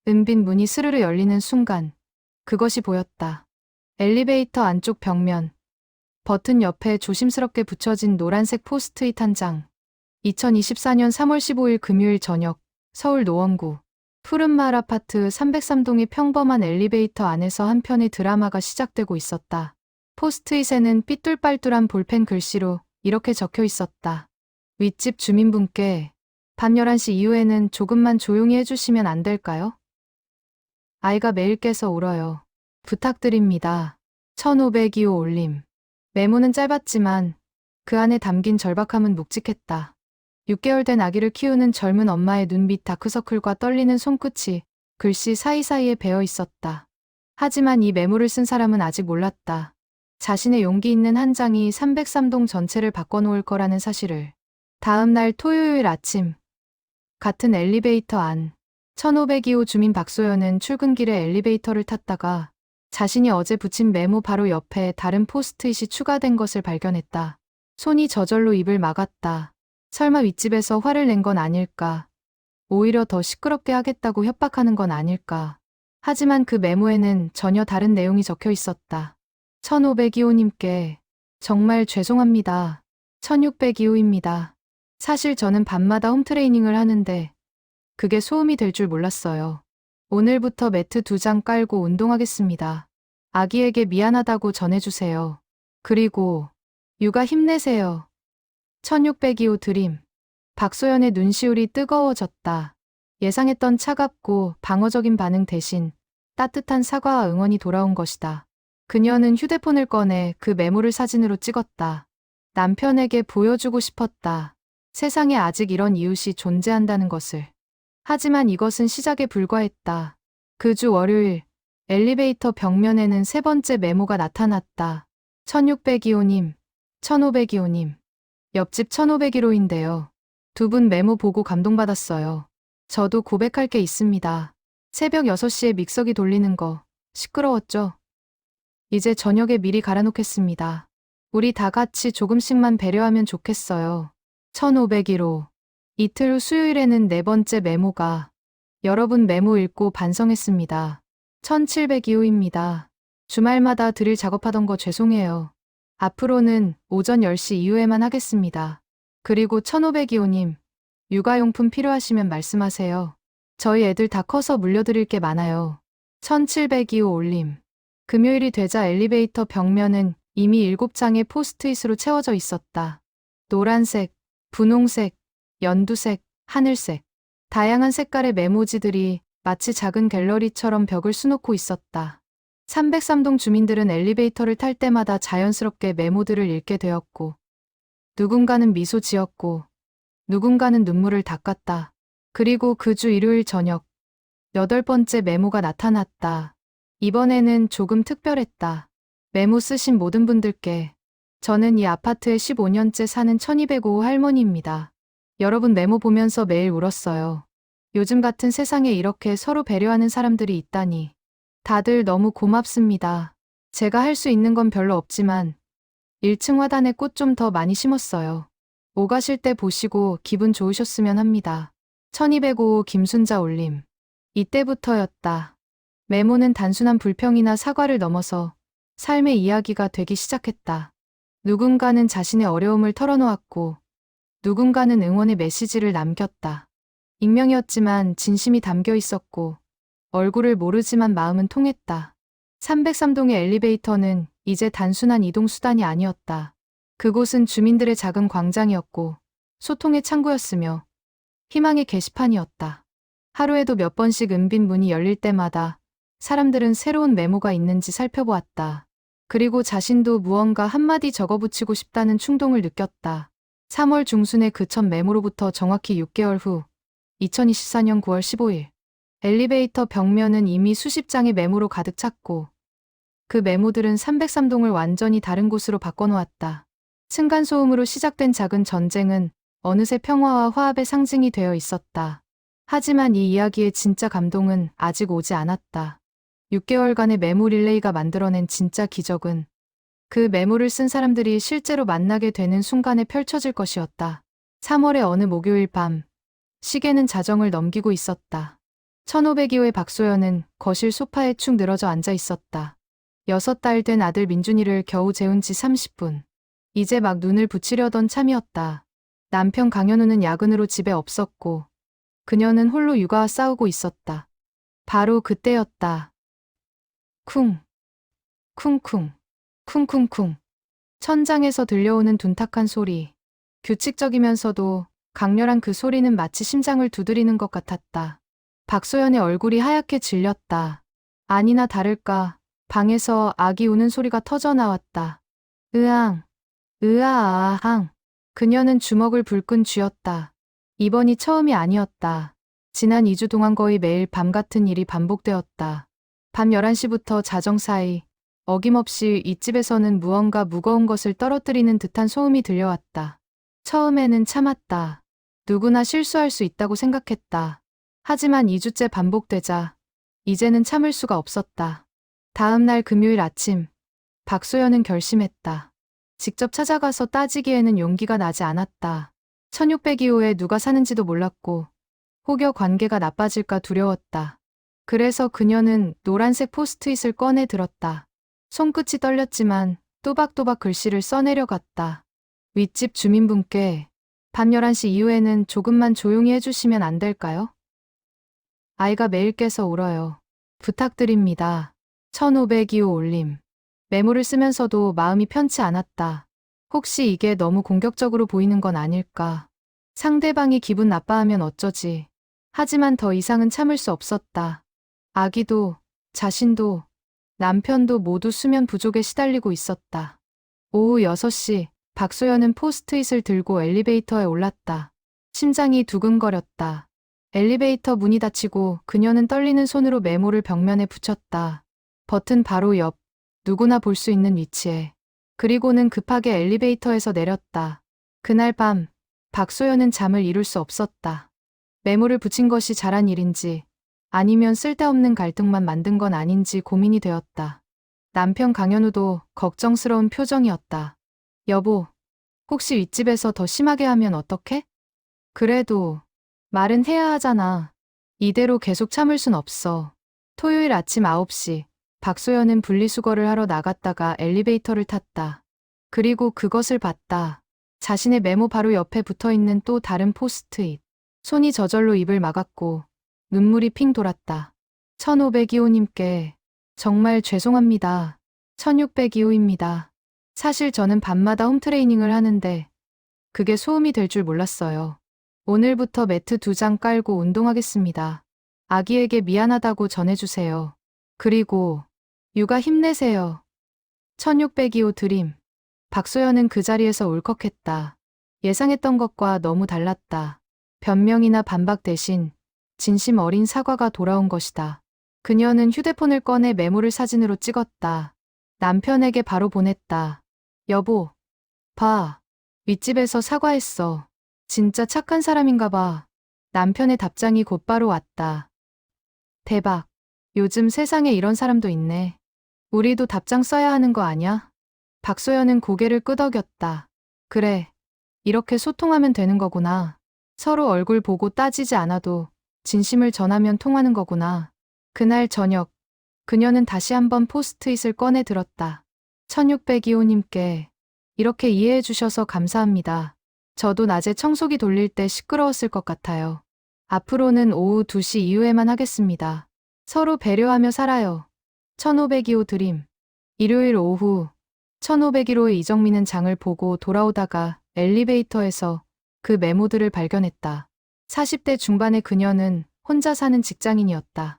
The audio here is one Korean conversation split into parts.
은빈 문이 스르르 열리는 순간 그것이 보였다. 엘리베이터 안쪽 벽면. 버튼 옆에 조심스럽게 붙여진 노란색 포스트잇 한 장. 2024년 3월 15일 금요일 저녁 서울 노원구 푸른마을 아파트 303동의 평범한 엘리베이터 안에서 한 편의 드라마가 시작되고 있었다. 포스트잇에는 삐뚤빨뚤한 볼펜 글씨로 이렇게 적혀 있었다. 윗집 주민분께 밤 11시 이후에는 조금만 조용히 해주시면 안 될까요? 아이가 매일 깨서 울어요. 부탁드립니다. 1502호 올림. 메모는 짧았지만 그 안에 담긴 절박함은 묵직했다. 6개월 된 아기를 키우는 젊은 엄마의 눈 밑 다크서클과 떨리는 손끝이 글씨 사이사이에 배어 있었다. 하지만 이 메모를 쓴 사람은 아직 몰랐다. 자신의 용기 있는 한 장이 303동 전체를 바꿔놓을 거라는 사실을. 다음 날 토요일 아침. 같은 엘리베이터 안. 1502호 주민 박소연은 출근길에 엘리베이터를 탔다가 자신이 어제 붙인 메모 바로 옆에 다른 포스트잇이 추가된 것을 발견했다. 손이 저절로 입을 막았다. 설마 윗집에서 화를 낸 건 아닐까? 오히려 더 시끄럽게 하겠다고 협박하는 건 아닐까? 하지만 그 메모에는 전혀 다른 내용이 적혀 있었다. 1502호님께 정말 죄송합니다. 1602호입니다. 사실 저는 밤마다 홈트레이닝을 하는데 그게 소음이 될 줄 몰랐어요. 오늘부터 매트 2장 깔고 운동하겠습니다. 아기에게 미안하다고 전해주세요. 그리고 육아 힘내세요. 1602호 드림. 박소연의 눈시울이 뜨거워졌다. 예상했던 차갑고 방어적인 반응 대신 따뜻한 사과와 응원이 돌아온 것이다. 그녀는 휴대폰을 꺼내 그 메모를 사진으로 찍었다. 남편에게 보여주고 싶었다. 세상에 아직 이런 이웃이 존재한다는 것을. 하지만 이것은 시작에 불과했다. 그 주 월요일, 엘리베이터 벽면에는 세 번째 메모가 나타났다. 1602호님, 1502호님. 옆집 1501호인데요. 두 분 메모 보고 감동받았어요. 저도 고백할 게 있습니다. 새벽 6시에 믹서기 돌리는 거 시끄러웠죠? 이제 저녁에 미리 갈아놓겠습니다. 우리 다 같이 조금씩만 배려하면 좋겠어요. 1501호. 이틀 후 수요일에는 네 번째 메모가. 여러분 메모 읽고 반성했습니다. 1702호입니다. 주말마다 드릴 작업하던 거 죄송해요. 앞으로는 오전 10시 이후에만 하겠습니다. 그리고 1502호님, 육아용품 필요하시면 말씀하세요. 저희 애들 다 커서 물려드릴 게 많아요. 1702호 올림. 금요일이 되자 엘리베이터 벽면은 이미 7장의 포스트잇으로 채워져 있었다. 노란색, 분홍색, 연두색, 하늘색. 다양한 색깔의 메모지들이 마치 작은 갤러리처럼 벽을 수놓고 있었다. 303동 주민들은 엘리베이터를 탈 때마다 자연스럽게 메모들을 읽게 되었고, 누군가는 미소 지었고, 누군가는 눈물을 닦았다. 그리고 그 주 일요일 저녁, 8번째 메모가 나타났다. 이번에는 조금 특별했다. 메모 쓰신 모든 분들께, 저는 이 아파트에 15년째 사는 1205호 할머니입니다. 여러분 메모 보면서 매일 울었어요. 요즘 같은 세상에 이렇게 서로 배려하는 사람들이 있다니. 다들 너무 고맙습니다. 제가 할 수 있는 건 별로 없지만 1층 화단에 꽃 좀 더 많이 심었어요. 오가실 때 보시고 기분 좋으셨으면 합니다. 1205호 김순자 올림. 이때부터였다. 메모는 단순한 불평이나 사과를 넘어서 삶의 이야기가 되기 시작했다. 누군가는 자신의 어려움을 털어놓았고 누군가는 응원의 메시지를 남겼다. 익명이었지만 진심이 담겨 있었고 얼굴을 모르지만 마음은 통했다. 303동의 엘리베이터는 이제 단순한 이동 수단이 아니었다. 그곳은 주민들의 작은 광장이었고 소통의 창구였으며 희망의 게시판이었다. 하루에도 몇 번씩 은빈 문이 열릴 때마다 사람들은 새로운 메모가 있는지 살펴보았다. 그리고 자신도 무언가 한마디 적어붙이고 싶다는 충동을 느꼈다. 3월 중순의 그 첫 메모로부터 정확히 6개월 후 2024년 9월 15일 엘리베이터 벽면은 이미 수십 장의 메모로 가득 찼고 그 메모들은 303동을 완전히 다른 곳으로 바꿔놓았다. 층간소음으로 시작된 작은 전쟁은 어느새 평화와 화합의 상징이 되어 있었다. 하지만 이 이야기의 진짜 감동은 아직 오지 않았다. 6개월간의 메모 릴레이가 만들어낸 진짜 기적은 그 메모를 쓴 사람들이 실제로 만나게 되는 순간에 펼쳐질 것이었다. 3월의 어느 목요일 밤, 시계는 자정을 넘기고 있었다. 1502호의 박소연은 거실 소파에 축 늘어져 앉아 있었다. 6달 된 아들 민준이를 겨우 재운 지 30분. 이제 막 눈을 붙이려던 참이었다. 남편 강현우는 야근으로 집에 없었고 그녀는 홀로 육아와 싸우고 있었다. 바로 그때였다. 쿵, 쿵쿵, 쿵쿵쿵. 천장에서 들려오는 둔탁한 소리. 규칙적이면서도 강렬한 그 소리는 마치 심장을 두드리는 것 같았다. 박소연의 얼굴이 하얗게 질렸다. 아니나 다를까 방에서 아기 우는 소리가 터져 나왔다. 으앙, 으아아항. 그녀는 주먹을 불끈 쥐었다. 이번이 처음이 아니었다. 지난 2주 동안 거의 매일 밤 같은 일이 반복되었다. 밤 11시부터 자정 사이 어김없이 윗집에서는 무언가 무거운 것을 떨어뜨리는 듯한 소음이 들려왔다. 처음에는 참았다. 누구나 실수할 수 있다고 생각했다. 하지만 2주째 반복되자 이제는 참을 수가 없었다. 다음 날 금요일 아침, 박소연은 결심했다. 직접 찾아가서 따지기에는 용기가 나지 않았다. 1602호에 누가 사는지도 몰랐고 혹여 관계가 나빠질까 두려웠다. 그래서 그녀는 노란색 포스트잇을 꺼내 들었다. 손끝이 떨렸지만 또박또박 글씨를 써내려갔다. 윗집 주민분께 밤 11시 이후에는 조금만 조용히 해주시면 안 될까요? 아이가 매일 깨서 울어요. 부탁드립니다. 1502호 올림. 메모를 쓰면서도 마음이 편치 않았다. 혹시 이게 너무 공격적으로 보이는 건 아닐까? 상대방이 기분 나빠하면 어쩌지? 하지만 더 이상은 참을 수 없었다. 아기도, 자신도, 남편도 모두 수면 부족에 시달리고 있었다. 오후 6시, 박소연은 포스트잇을 들고 엘리베이터에 올랐다. 심장이 두근거렸다. 엘리베이터 문이 닫히고 그녀는 떨리는 손으로 메모를 벽면에 붙였다. 버튼 바로 옆, 누구나 볼 수 있는 위치에. 그리고는 급하게 엘리베이터에서 내렸다. 그날 밤, 박소연은 잠을 이룰 수 없었다. 메모를 붙인 것이 잘한 일인지 아니면 쓸데없는 갈등만 만든 건 아닌지 고민이 되었다. 남편 강현우도 걱정스러운 표정이었다. 여보, 혹시 윗집에서 더 심하게 하면 어떡해? 그래도 말은 해야 하잖아. 이대로 계속 참을 순 없어. 토요일 아침 9시, 박소연은 분리수거를 하러 나갔다가 엘리베이터를 탔다. 그리고 그것을 봤다. 자신의 메모 바로 옆에 붙어있는 또 다른 포스트잇. 손이 저절로 입을 막았고 눈물이 핑 돌았다. 1502호님께 정말 죄송합니다. 1602호입니다. 사실 저는 밤마다 홈트레이닝을 하는데 그게 소음이 될 줄 몰랐어요. 오늘부터 매트 2장 깔고 운동하겠습니다. 아기에게 미안하다고 전해주세요. 그리고 육아 힘내세요. 1602호 드림. 박소연은 그 자리에서 울컥했다. 예상했던 것과 너무 달랐다. 변명이나 반박 대신 진심 어린 사과가 돌아온 것이다. 그녀는 휴대폰을 꺼내 메모를 사진으로 찍었다. 남편에게 바로 보냈다. 여보, 봐. 윗집에서 사과했어. 진짜 착한 사람인가 봐. 남편의 답장이 곧바로 왔다. 대박. 요즘 세상에 이런 사람도 있네. 우리도 답장 써야 하는 거 아냐? 박소연은 고개를 끄덕였다. 그래. 이렇게 소통하면 되는 거구나. 서로 얼굴 보고 따지지 않아도 진심을 전하면 통하는 거구나. 그날 저녁, 그녀는 다시 한번 포스트잇을 꺼내 들었다. 1602호님께 이렇게 이해해 주셔서 감사합니다. 저도 낮에 청소기 돌릴 때 시끄러웠을 것 같아요. 앞으로는 오후 2시 이후에만 하겠습니다. 서로 배려하며 살아요. 1502호 드림. 일요일 오후 1501호의 이정민은 장을 보고 돌아오다가 엘리베이터에서 그 메모들을 발견했다. 40대 중반의 그녀는 혼자 사는 직장인이었다.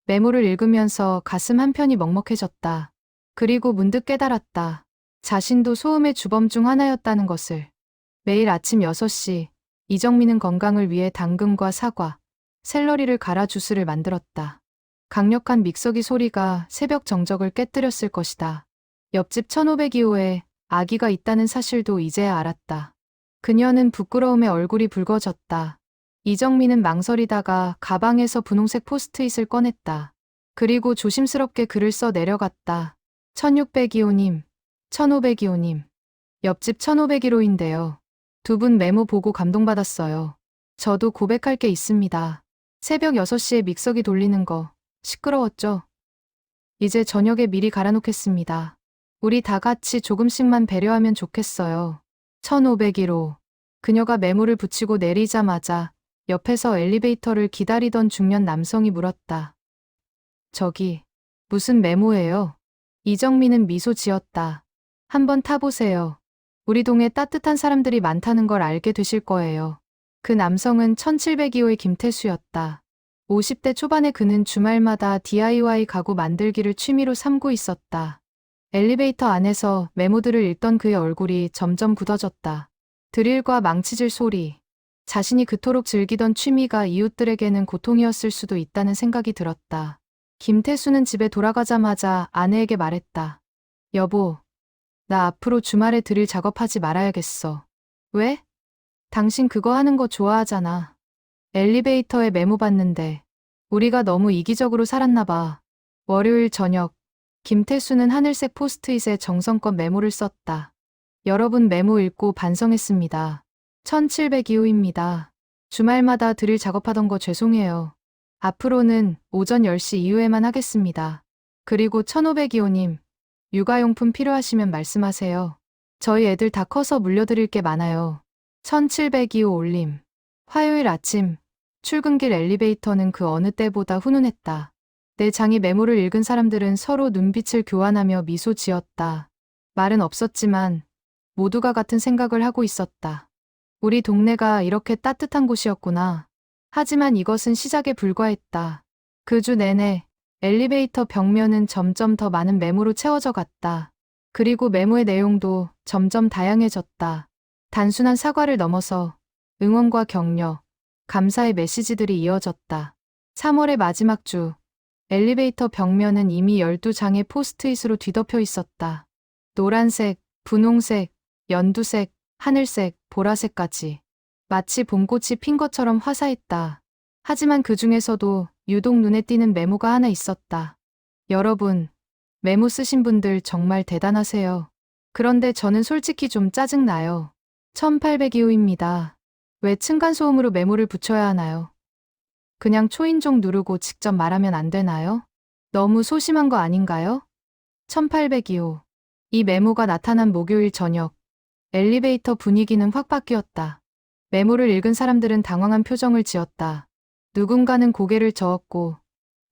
메모를 읽으면서 가슴 한편이 먹먹해졌다. 그리고 문득 깨달았다. 자신도 소음의 주범 중 하나였다는 것을. 매일 아침 6시 이정민은 건강을 위해 당근과 사과, 샐러리를 갈아 주스를 만들었다. 강력한 믹서기 소리가 새벽 정적을 깨뜨렸을 것이다. 옆집 1502호에 아기가 있다는 사실도 이제야 알았다. 그녀는 부끄러움에 얼굴이 붉어졌다. 이정민은 망설이다가 가방에서 분홍색 포스트잇을 꺼냈다. 그리고 조심스럽게 글을 써 내려갔다. 1602호님, 1502호님. 옆집 1501호인데요. 두 분 메모 보고 감동받았어요. 저도 고백할 게 있습니다. 새벽 6시에 믹서기 돌리는 거 시끄러웠죠? 이제 저녁에 미리 갈아놓겠습니다. 우리 다 같이 조금씩만 배려하면 좋겠어요. 1501호. 그녀가 메모를 붙이고 내리자마자 옆에서 엘리베이터를 기다리던 중년 남성이 물었다. 저기, 무슨 메모예요? 이정민은 미소 지었다. 한번 타보세요. 우리 동에 따뜻한 사람들이 많다는 걸 알게 되실 거예요. 그 남성은 1702호의 김태수였다. 50대 초반의 그는 주말마다 DIY 가구 만들기를 취미로 삼고 있었다. 엘리베이터 안에서 메모들을 읽던 그의 얼굴이 점점 굳어졌다. 드릴과 망치질 소리. 자신이 그토록 즐기던 취미가 이웃들에게는 고통이었을 수도 있다는 생각이 들었다. 김태수는 집에 돌아가자마자 아내에게 말했다. 여보, 나 앞으로 주말에 드릴 작업하지 말아야겠어. 왜? 당신 그거 하는 거 좋아하잖아. 엘리베이터에 메모 봤는데 우리가 너무 이기적으로 살았나 봐. 월요일 저녁, 김태수는 하늘색 포스트잇에 정성껏 메모를 썼다. 여러분 메모 읽고 반성했습니다. 1702호입니다. 주말마다 드릴 작업하던 거 죄송해요. 앞으로는 오전 10시 이후에만 하겠습니다. 그리고 1502호님, 육아용품 필요하시면 말씀하세요. 저희 애들 다 커서 물려드릴 게 많아요. 1702호 올림. 화요일 아침, 출근길 엘리베이터는 그 어느 때보다 훈훈했다. 내 장이 메모를 읽은 사람들은 서로 눈빛을 교환하며 미소 지었다. 말은 없었지만 모두가 같은 생각을 하고 있었다. 우리 동네가 이렇게 따뜻한 곳이었구나. 하지만 이것은 시작에 불과했다. 그 주 내내 엘리베이터 벽면은 점점 더 많은 메모로 채워져 갔다. 그리고 메모의 내용도 점점 다양해졌다. 단순한 사과를 넘어서 응원과 격려, 감사의 메시지들이 이어졌다. 3월의 마지막 주, 엘리베이터 벽면은 이미 12장의 포스트잇으로 뒤덮여 있었다. 노란색, 분홍색, 연두색, 하늘색, 보라색까지. 마치 봄꽃이 핀 것처럼 화사했다. 하지만 그 중에서도 유독 눈에 띄는 메모가 하나 있었다. 여러분, 메모 쓰신 분들 정말 대단하세요. 그런데 저는 솔직히 좀 짜증나요. 1802호입니다. 왜 층간소음으로 메모를 붙여야 하나요? 그냥 초인종 누르고 직접 말하면 안 되나요? 너무 소심한 거 아닌가요? 1802호. 이 메모가 나타난 목요일 저녁. 엘리베이터 분위기는 확 바뀌었다. 메모를 읽은 사람들은 당황한 표정을 지었다. 누군가는 고개를 저었고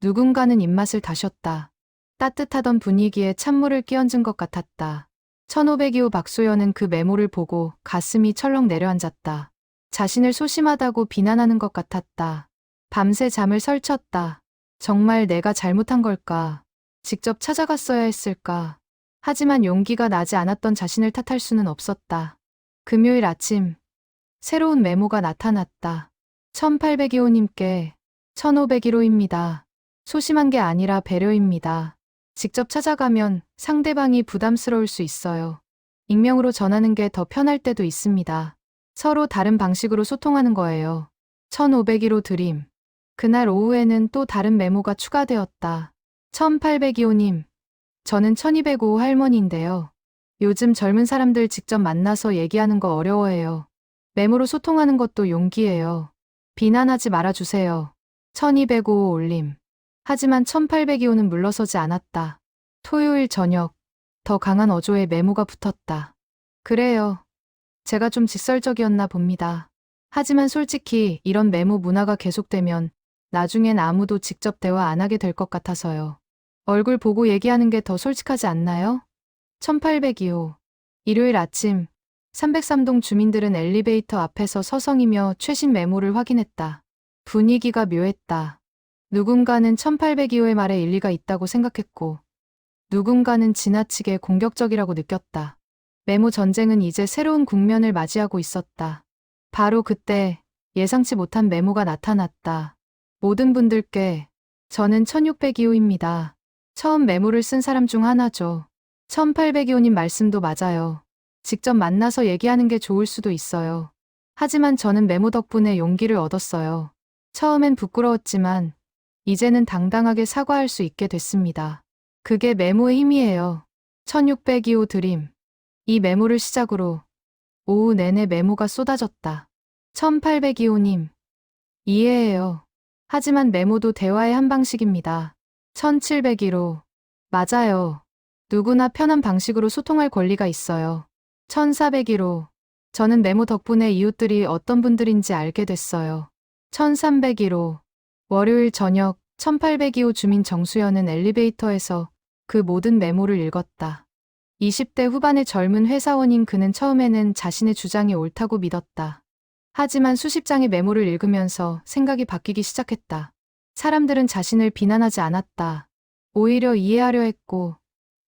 누군가는 입맛을 다셨다. 따뜻하던 분위기에 찬물을 끼얹은 것 같았다. 1502호 박소연은 그 메모를 보고 가슴이 철렁 내려앉았다. 자신을 소심하다고 비난하는 것 같았다. 밤새 잠을 설쳤다. 정말 내가 잘못한 걸까? 직접 찾아갔어야 했을까? 하지만 용기가 나지 않았던 자신을 탓할 수는 없었다. 금요일 아침, 새로운 메모가 나타났다. 1802호님께 1501호입니다. 소심한 게 아니라 배려입니다. 직접 찾아가면 상대방이 부담스러울 수 있어요. 익명으로 전하는 게 더 편할 때도 있습니다. 서로 다른 방식으로 소통하는 거예요. 1501호 드림. 그날 오후에는 또 다른 메모가 추가되었다. 1802호님, 저는 1205 할머니인데요. 요즘 젊은 사람들 직접 만나서 얘기하는 거 어려워해요. 메모로 소통하는 것도 용기예요. 비난하지 말아주세요. 1205 올림. 하지만 1802호는 물러서지 않았다. 토요일 저녁, 더 강한 어조의 메모가 붙었다. 그래요. 제가 좀 직설적이었나 봅니다. 하지만 솔직히 이런 메모 문화가 계속되면 나중엔 아무도 직접 대화 안 하게 될 것 같아서요. 얼굴 보고 얘기하는 게 더 솔직하지 않나요? 1802호. 일요일 아침, 303동 주민들은 엘리베이터 앞에서 서성이며 최신 메모를 확인했다. 분위기가 묘했다. 누군가는 1802호의 말에 일리가 있다고 생각했고, 누군가는 지나치게 공격적이라고 느꼈다. 메모 전쟁은 이제 새로운 국면을 맞이하고 있었다. 바로 그때 예상치 못한 메모가 나타났다. 모든 분들께, 저는 1602호입니다. 처음 메모를 쓴 사람 중 하나죠. 1802호님 말씀도 맞아요. 직접 만나서 얘기하는 게 좋을 수도 있어요. 하지만 저는 메모 덕분에 용기를 얻었어요. 처음엔 부끄러웠지만 이제는 당당하게 사과할 수 있게 됐습니다. 그게 메모의 힘이에요. 1602호 드림. 이 메모를 시작으로 오후 내내 메모가 쏟아졌다. 1802호님. 이해해요. 하지만 메모도 대화의 한 방식입니다. 1701호. 맞아요. 누구나 편한 방식으로 소통할 권리가 있어요. 1401호. 저는 메모 덕분에 이웃들이 어떤 분들인지 알게 됐어요. 1301호. 월요일 저녁 1802호 주민 정수연은 엘리베이터에서 그 모든 메모를 읽었다. 20대 후반의 젊은 회사원인 그는 처음에는 자신의 주장이 옳다고 믿었다. 하지만 수십 장의 메모를 읽으면서 생각이 바뀌기 시작했다. 사람들은 자신을 비난하지 않았다. 오히려 이해하려 했고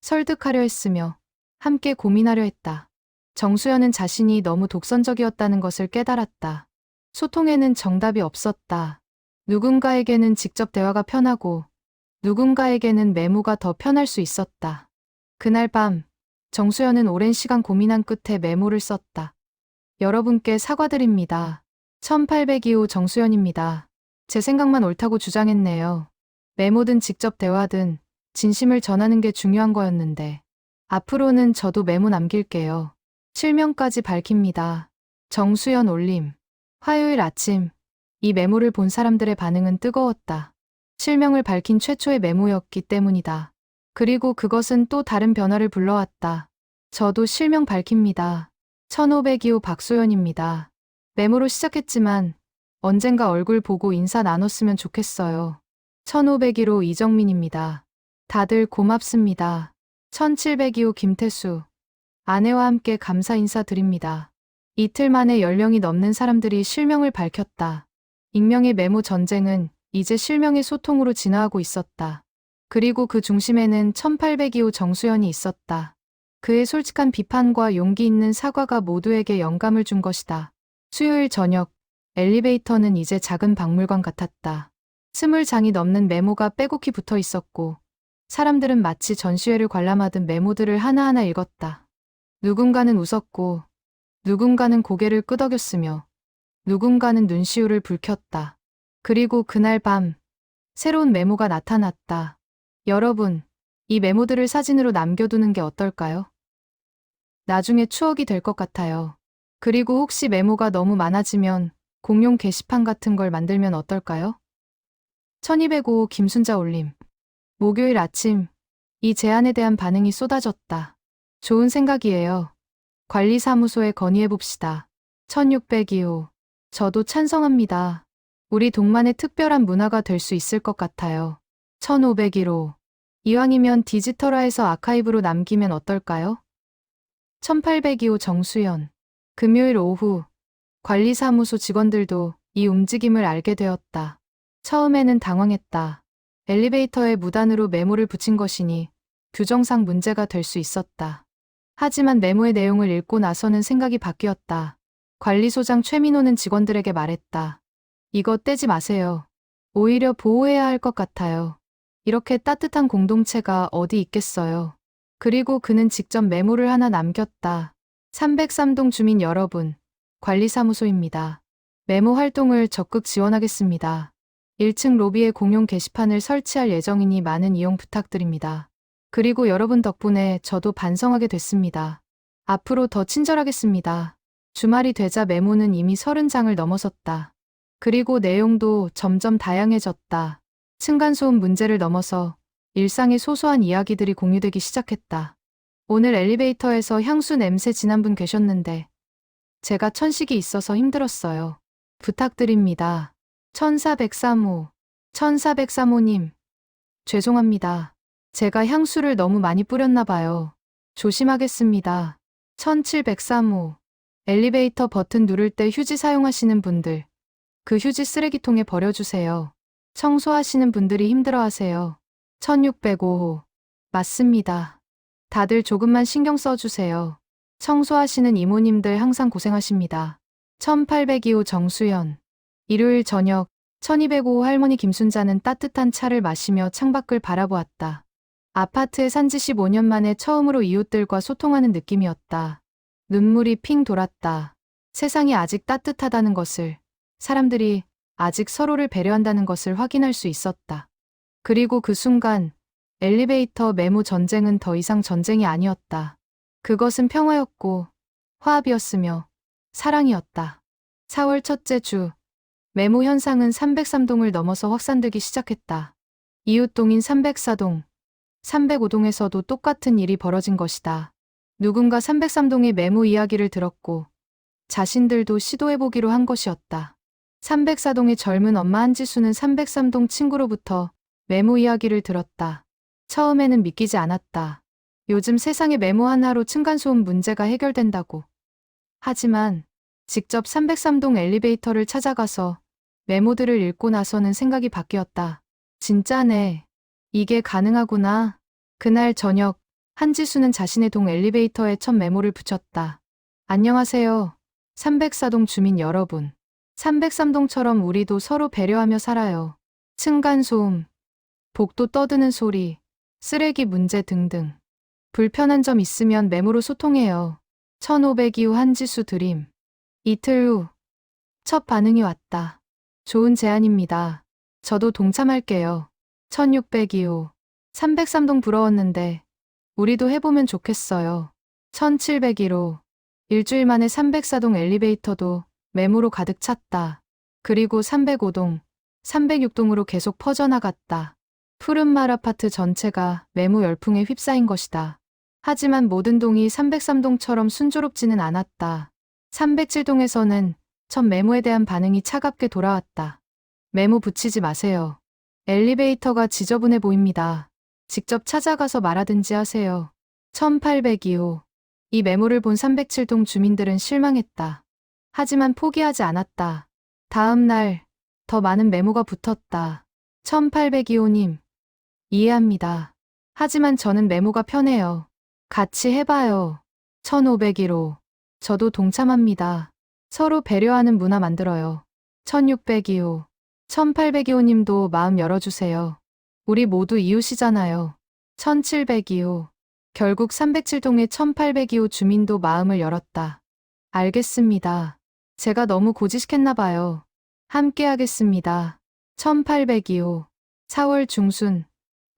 설득하려 했으며 함께 고민하려 했다. 정수연은 자신이 너무 독선적이었다는 것을 깨달았다. 소통에는 정답이 없었다. 누군가에게는 직접 대화가 편하고 누군가에게는 메모가 더 편할 수 있었다. 그날 밤 정수연은 오랜 시간 고민한 끝에 메모를 썼다. 여러분께 사과드립니다. 1802호 정수연입니다. 제 생각만 옳다고 주장했네요. 메모든 직접 대화든 진심을 전하는 게 중요한 거였는데 앞으로는 저도 메모 남길게요. 실명까지 밝힙니다. 정수연 올림. 화요일 아침 이 메모를 본 사람들의 반응은 뜨거웠다. 실명을 밝힌 최초의 메모였기 때문이다. 그리고 그것은 또 다른 변화를 불러왔다. 저도 실명 밝힙니다. 1502호 박소연입니다. 메모로 시작했지만 언젠가 얼굴 보고 인사 나눴으면 좋겠어요. 1501호 이정민입니다. 다들 고맙습니다. 1702호 김태수. 아내와 함께 감사 인사드립니다. 이틀 만에 연령이 넘는 사람들이 실명을 밝혔다. 익명의 메모 전쟁은 이제 실명의 소통으로 진화하고 있었다. 그리고 그 중심에는 1802호 정수연이 있었다. 그의 솔직한 비판과 용기 있는 사과가 모두에게 영감을 준 것이다. 수요일 저녁, 엘리베이터는 이제 작은 박물관 같았다. 20장이 넘는 메모가 빼곡히 붙어 있었고, 사람들은 마치 전시회를 관람하듯 메모들을 하나하나 읽었다. 누군가는 웃었고, 누군가는 고개를 끄덕였으며, 누군가는 눈시울을 붉혔다. 그리고 그날 밤, 새로운 메모가 나타났다. 여러분, 이 메모들을 사진으로 남겨두는 게 어떨까요? 나중에 추억이 될 것 같아요. 그리고 혹시 메모가 너무 많아지면 공용 게시판 같은 걸 만들면 어떨까요? 1205 김순자 올림. 목요일 아침, 이 제안에 대한 반응이 쏟아졌다. 좋은 생각이에요. 관리사무소에 건의해봅시다. 1602호. 저도 찬성합니다. 우리 동만의 특별한 문화가 될 수 있을 것 같아요. 1501호. 이왕이면 디지털화해서 아카이브로 남기면 어떨까요? 1802호 정수연. 금요일 오후, 관리사무소 직원들도 이 움직임을 알게 되었다. 처음에는 당황했다. 엘리베이터에 무단으로 메모를 붙인 것이니 규정상 문제가 될 수 있었다. 하지만 메모의 내용을 읽고 나서는 생각이 바뀌었다. 관리소장 최민호는 직원들에게 말했다. 이거 떼지 마세요. 오히려 보호해야 할 것 같아요. 이렇게 따뜻한 공동체가 어디 있겠어요. 그리고 그는 직접 메모를 하나 남겼다. 303동 주민 여러분, 관리사무소입니다. 메모 활동을 적극 지원하겠습니다. 1층 로비에 공용 게시판을 설치할 예정이니 많은 이용 부탁드립니다. 그리고 여러분 덕분에 저도 반성하게 됐습니다. 앞으로 더 친절하겠습니다. 주말이 되자 메모는 이미 30장을 넘어섰다. 그리고 내용도 점점 다양해졌다. 층간소음 문제를 넘어서 일상의 소소한 이야기들이 공유되기 시작했다. 오늘 엘리베이터에서 향수 냄새 진한 분 계셨는데 제가 천식이 있어서 힘들었어요. 부탁드립니다. 1403호. 1403호님. 죄송합니다. 제가 향수를 너무 많이 뿌렸나 봐요. 조심하겠습니다. 1703호. 엘리베이터 버튼 누를 때 휴지 사용하시는 분들. 그 휴지 쓰레기통에 버려주세요. 청소하시는 분들이 힘들어하세요. 1605호. 맞습니다. 다들 조금만 신경 써주세요. 청소하시는 이모님들 항상 고생하십니다. 1802호 정수연. 일요일 저녁 1205호 할머니 김순자는 따뜻한 차를 마시며 창밖을 바라보았다. 아파트에 산지 15년 만에 처음으로 이웃들과 소통하는 느낌이었다. 눈물이 핑 돌았다. 세상이 아직 따뜻하다는 것을, 사람들이 아직 서로를 배려한다는 것을 확인할 수 있었다. 그리고 그 순간 엘리베이터 메모 전쟁은 더 이상 전쟁이 아니었다. 그것은 평화였고 화합이었으며 사랑이었다. 4월 첫째 주 매무 현상은 303동을 넘어서 확산되기 시작했다. 이웃동인 304동, 305동에서도 똑같은 일이 벌어진 것이다. 누군가 303동의 매무 이야기를 들었고 자신들도 시도해보기로 한 것이었다. 304동의 젊은 엄마 한지수는 303동 친구로부터 매무 이야기를 들었다. 처음에는 믿기지 않았다. 요즘 세상에 매무 하나로 층간소음 문제가 해결된다고. 하지만 직접 303동 엘리베이터를 찾아가서 매무들을 읽고 나서는 생각이 바뀌었다. 진짜네. 이게 가능하구나. 그날 저녁, 한지수는 자신의 동 엘리베이터에 첫 메모를 붙였다. 안녕하세요. 304동 주민 여러분. 303동처럼 우리도 서로 배려하며 살아요. 층간소음, 복도 떠드는 소리, 쓰레기 문제 등등. 불편한 점 있으면 메모로 소통해요. 1502호 한지수 드림. 이틀 후, 첫 반응이 왔다. 좋은 제안입니다. 저도 동참할게요. 1602호. 303동 부러웠는데 우리도 해보면 좋겠어요. 1701호. 일주일 만에 304동 엘리베이터도 매무로 가득 찼다. 그리고 305동, 306동으로 계속 퍼져나갔다. 푸른말 아파트 전체가 매무 열풍에 휩싸인 것이다. 하지만 모든 동이 303동처럼 순조롭지는 않았다. 307동에서는 첫 매무에 대한 반응이 차갑게 돌아왔다. 매무 붙이지 마세요. 엘리베이터가 지저분해 보입니다. 직접 찾아가서 말하든지 하세요. 1802호. 이 매무를 본 307동 주민들은 실망했다. 하지만 포기하지 않았다. 다음 날, 더 많은 매무가 붙었다. 1802호님. 이해합니다. 하지만 저는 매무가 편해요. 같이 해봐요. 1501호. 저도 동참합니다. 서로 배려하는 문화 만들어요. 1602호. 1802호님도 마음 열어주세요. 우리 모두 이웃이잖아요. 1702호. 결국 307동의 1802호 주민도 마음을 열었다. 알겠습니다. 제가 너무 고지식했나 봐요. 함께 하겠습니다. 1802호. 4월 중순.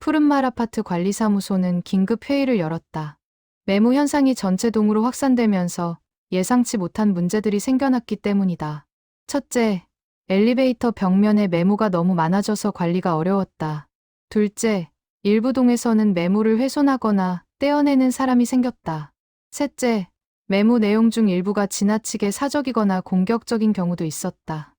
푸른말 아파트 관리사무소는 긴급 회의를 열었다. 매무 현상이 전체 동으로 확산되면서 예상치 못한 문제들이 생겨났기 때문이다. 첫째, 엘리베이터 벽면에 매무가 너무 많아져서 관리가 어려웠다. 둘째, 일부 동에서는 매무를 훼손하거나 떼어내는 사람이 생겼다. 셋째, 매무 내용 중 일부가 지나치게 사적이거나 공격적인 경우도 있었다.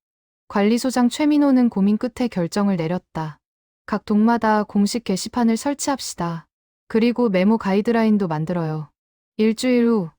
관리소장 최민호는 고민 끝에 결정을 내렸다. 각 동마다 공식 게시판을 설치합시다. 그리고 매무 가이드라인도 만들어요. 일주일 후,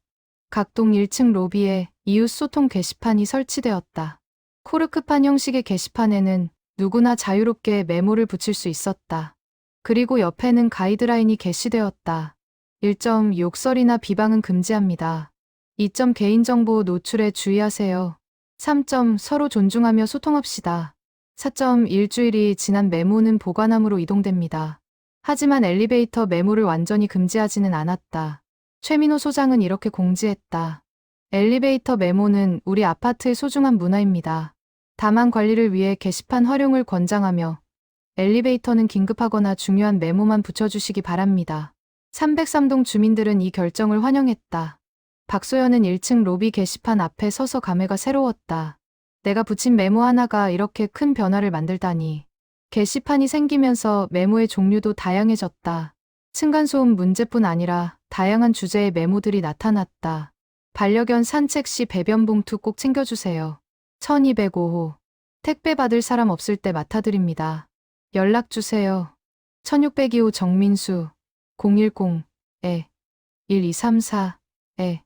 각 동 1층 로비에 이웃 소통 게시판이 설치되었다. 코르크판 형식의 게시판에는 누구나 자유롭게 메모를 붙일 수 있었다. 그리고 옆에는 가이드라인이 게시되었다. 1점 욕설이나 비방은 금지합니다. 2점 개인정보 노출에 주의하세요. 3점 서로 존중하며 소통합시다. 4점 일주일이 지난 메모는 보관함으로 이동됩니다. 하지만 엘리베이터 메모를 완전히 금지하지는 않았다. 최민호 소장은 이렇게 공지했다. 엘리베이터 메모는 우리 아파트의 소중한 문화입니다. 다만 관리를 위해 게시판 활용을 권장하며 엘리베이터는 긴급하거나 중요한 메모만 붙여주시기 바랍니다. 303동 주민들은 이 결정을 환영했다. 박소연은 1층 로비 게시판 앞에 서서 감회가 새로웠다. 내가 붙인 메모 하나가 이렇게 큰 변화를 만들다니. 게시판이 생기면서 메모의 종류도 다양해졌다. 층간소음 문제뿐 아니라 다양한 주제의 메모들이 나타났다. 반려견 산책 시 배변 봉투 꼭 챙겨주세요. 1205호. 택배 받을 사람 없을 때 맡아드립니다. 연락주세요. 1602호 정민수. 010에 1234에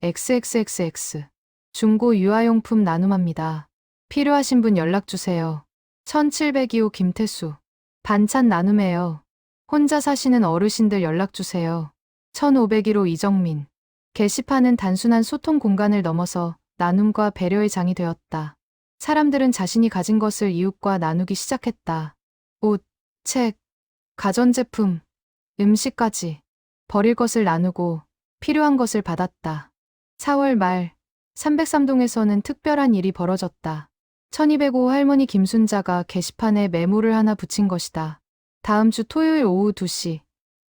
XXXX. 중고 유아용품 나눔합니다. 필요하신 분 연락주세요. 1702호 김태수. 반찬 나눔해요. 혼자 사시는 어르신들 연락주세요. 1501호 이정민. 게시판은 단순한 소통 공간을 넘어서 나눔과 배려의 장이 되었다. 사람들은 자신이 가진 것을 이웃과 나누기 시작했다. 옷, 책, 가전제품, 음식까지 버릴 것을 나누고 필요한 것을 받았다. 4월 말 303동에서는 특별한 일이 벌어졌다. 1205 할머니 김순자가 게시판에 메모를 하나 붙인 것이다. 다음 주 토요일 오후 2시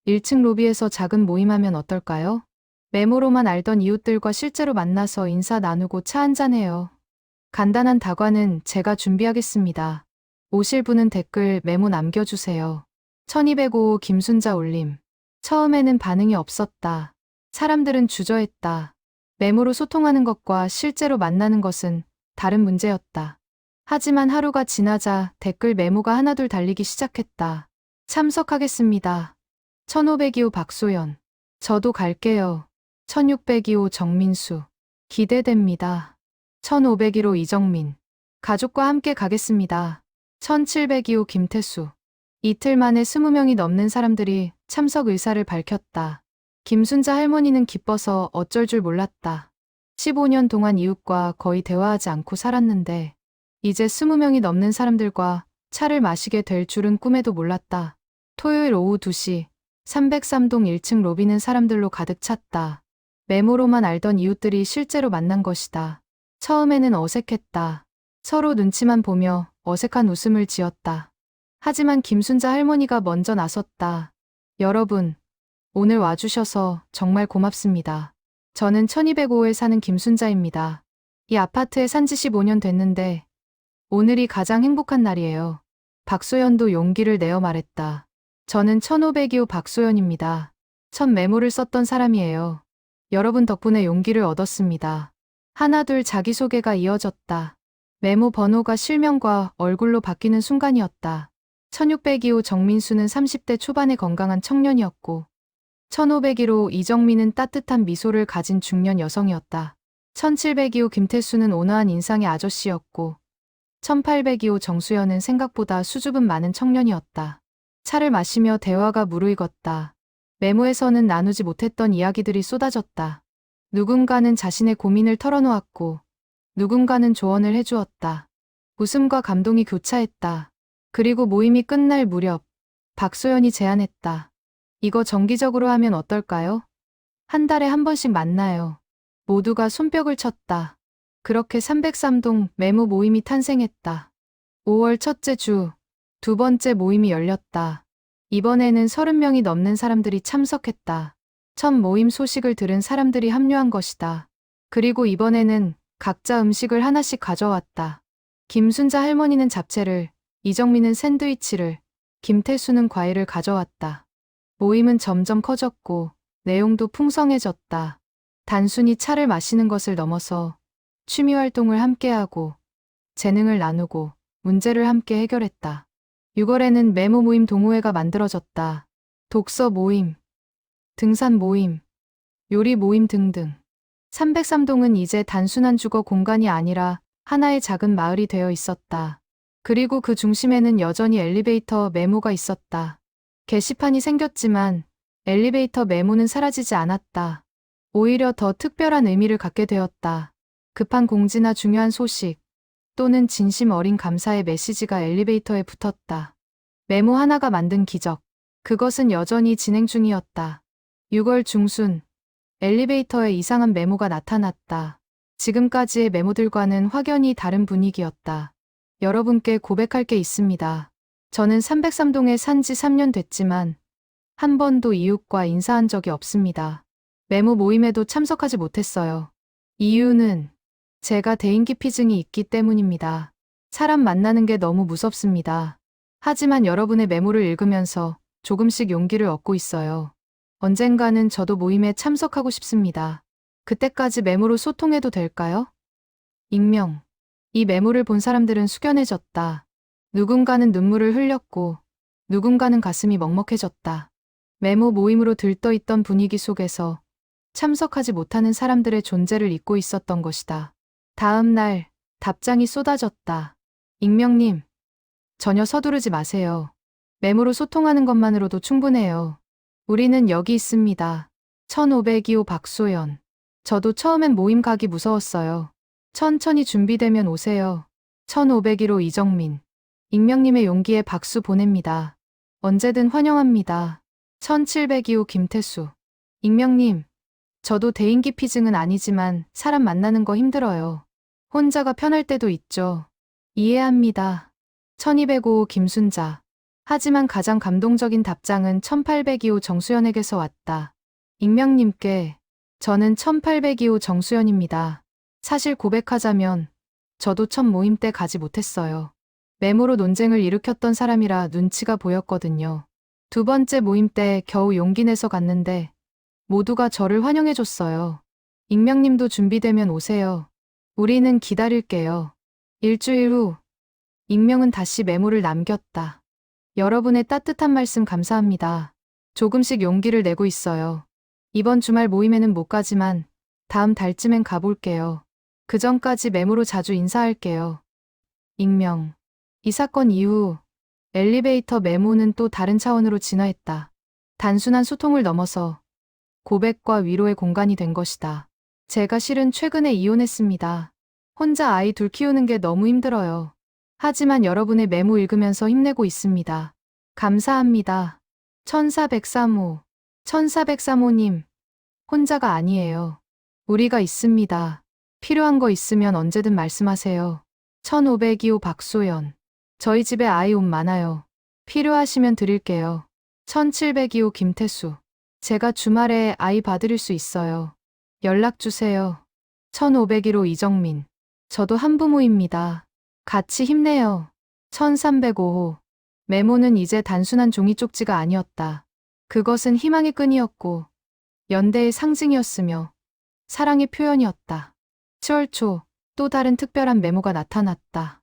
1층 로비에서 작은 모임하면 어떨까요? 메모로만 알던 이웃들과 실제로 만나서 인사 나누고 차 한잔해요. 간단한 다과는 제가 준비하겠습니다. 오실 분은 댓글 메모 남겨주세요. 1205 김순자 올림. 처음에는 반응이 없었다. 사람들은 주저했다. 메모로 소통하는 것과 실제로 만나는 것은 다른 문제였다. 하지만 하루가 지나자 댓글 메모가 하나둘 달리기 시작했다. 참석하겠습니다. 1502호 박소연. 저도 갈게요. 1602호 정민수. 기대됩니다. 1501호 이정민. 가족과 함께 가겠습니다. 1702호 김태수. 이틀 만에 20명이 넘는 사람들이 참석 의사를 밝혔다. 김순자 할머니는 기뻐서 어쩔 줄 몰랐다. 15년 동안 이웃과 거의 대화하지 않고 살았는데 이제 20명이 넘는 사람들과 차를 마시게 될 줄은 꿈에도 몰랐다. 토요일 오후 2시 303동 1층 로비는 사람들로 가득 찼다. 메모로만 알던 이웃들이 실제로 만난 것이다. 처음에는 어색했다. 서로 눈치만 보며 어색한 웃음을 지었다. 하지만 김순자 할머니가 먼저 나섰다. 여러분, 오늘 와주셔서 정말 고맙습니다. 저는 1205호에 사는 김순자입니다. 이 아파트에 산지 15년 됐는데 오늘이 가장 행복한 날이에요. 박소연도 용기를 내어 말했다. 저는 1502호 박소연입니다. 첫 메모를 썼던 사람이에요. 여러분 덕분에 용기를 얻었습니다. 하나둘 자기소개가 이어졌다. 메모 번호가 실명과 얼굴로 바뀌는 순간이었다. 1602호 정민수는 30대 초반의 건강한 청년이었고 1501호 이정민은 따뜻한 미소를 가진 중년 여성이었다. 1702호 김태수는 온화한 인상의 아저씨였고 1802호 정수연은 생각보다 수줍음 많은 청년이었다. 차를 마시며 대화가 무르익었다. 메모에서는 나누지 못했던 이야기들이 쏟아졌다. 누군가는 자신의 고민을 털어놓았고 누군가는 조언을 해주었다. 웃음과 감동이 교차했다. 그리고 모임이 끝날 무렵 박소연이 제안했다. 이거 정기적으로 하면 어떨까요? 한 달에 한 번씩 만나요. 모두가 손뼉을 쳤다. 그렇게 303동 메모 모임이 탄생했다. 5월 첫째 주, 두 번째 모임이 열렸다. 이번에는 30명이 넘는 사람들이 참석했다. 첫 모임 소식을 들은 사람들이 합류한 것이다. 그리고 이번에는 각자 음식을 하나씩 가져왔다. 김순자 할머니는 잡채를, 이정민은 샌드위치를, 김태수는 과일을 가져왔다. 모임은 점점 커졌고 내용도 풍성해졌다. 단순히 차를 마시는 것을 넘어서 취미 활동을 함께하고 재능을 나누고 문제를 함께 해결했다. 6월에는 메모 모임 동호회가 만들어졌다. 독서 모임, 등산 모임, 요리 모임 등등. 303동은 이제 단순한 주거 공간이 아니라 하나의 작은 마을이 되어 있었다. 그리고 그 중심에는 여전히 엘리베이터 메모가 있었다. 게시판이 생겼지만 엘리베이터 메모는 사라지지 않았다. 오히려 더 특별한 의미를 갖게 되었다. 급한 공지나 중요한 소식 또는 진심 어린 감사의 메시지가 엘리베이터에 붙었다. 메모 하나가 만든 기적. 그것은 여전히 진행 중이었다. 6월 중순 엘리베이터에 이상한 메모가 나타났다. 지금까지의 메모들과는 확연히 다른 분위기였다. 여러분께 고백할 게 있습니다. 저는 303동에 산지 3년 됐지만 한 번도 이웃과 인사한 적이 없습니다. 메모 모임에도 참석하지 못했어요. 이유는 제가 대인기피증이 있기 때문입니다. 사람 만나는 게 너무 무섭습니다. 하지만 여러분의 메모를 읽으면서 조금씩 용기를 얻고 있어요. 언젠가는 저도 모임에 참석하고 싶습니다. 그때까지 메모로 소통해도 될까요? 익명. 이 메모를 본 사람들은 숙연해졌다. 누군가는 눈물을 흘렸고 누군가는 가슴이 먹먹해졌다. 메모 모임으로 들떠있던 분위기 속에서 참석하지 못하는 사람들의 존재를 잊고 있었던 것이다. 다음 날 답장이 쏟아졌다. 익명님, 전혀 서두르지 마세요. 메모로 소통하는 것만으로도 충분해요. 우리는 여기 있습니다. 1502호 박소연. 저도 처음엔 모임 가기 무서웠어요. 천천히 준비되면 오세요. 1501호 이정민. 익명님의 용기에 박수 보냅니다. 언제든 환영합니다. 1702호 김태수. 익명님, 저도 대인기피증은 아니지만 사람 만나는 거 힘들어요. 혼자가 편할 때도 있죠. 이해합니다. 1205호 김순자. 하지만 가장 감동적인 답장은 1802호 정수연에게서 왔다. 익명님께, 저는 1802호 정수연입니다. 사실 고백하자면 저도 첫 모임 때 가지 못했어요. 메모로 논쟁을 일으켰던 사람이라 눈치가 보였거든요. 두 번째 모임 때 겨우 용기 내서 갔는데 모두가 저를 환영해줬어요. 익명님도 준비되면 오세요. 우리는 기다릴게요. 일주일 후, 익명은 다시 메모를 남겼다. 여러분의 따뜻한 말씀 감사합니다. 조금씩 용기를 내고 있어요. 이번 주말 모임에는 못 가지만 다음 달쯤엔 가볼게요. 그 전까지 메모로 자주 인사할게요. 익명. 이 사건 이후 엘리베이터 메모는 또 다른 차원으로 진화했다. 단순한 소통을 넘어서 고백과 위로의 공간이 된 것이다. 제가 실은 최근에 이혼했습니다. 혼자 아이 둘 키우는 게 너무 힘들어요. 하지만 여러분의 메모 읽으면서 힘내고 있습니다. 감사합니다. 1403호. 1403호님. 혼자가 아니에요. 우리가 있습니다. 필요한 거 있으면 언제든 말씀하세요. 1502호 박소연. 저희 집에 아이 옷 많아요. 필요하시면 드릴게요. 1702호 김태수. 제가 주말에 아이 봐드릴 수 있어요. 연락 주세요. 1501호 이정민. 저도 한부모입니다. 같이 힘내요. 1305호. 메모는 이제 단순한 종이 쪽지가 아니었다. 그것은 희망의 끈이었고 연대의 상징이었으며 사랑의 표현이었다. 10월 초 또 다른 특별한 메모가 나타났다.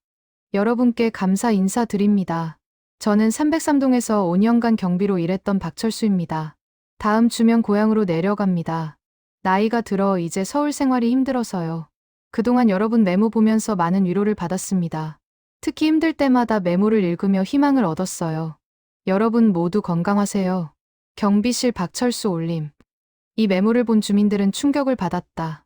여러분께 감사 인사드립니다. 저는 303동에서 5년간 경비로 일했던 박철수입니다. 다음 주면 고향으로 내려갑니다. 나이가 들어 이제 서울 생활이 힘들어서요. 그동안 여러분 메모 보면서 많은 위로를 받았습니다. 특히 힘들 때마다 메모를 읽으며 희망을 얻었어요. 여러분 모두 건강하세요. 경비실 박철수 올림. 이 메모를 본 주민들은 충격을 받았다.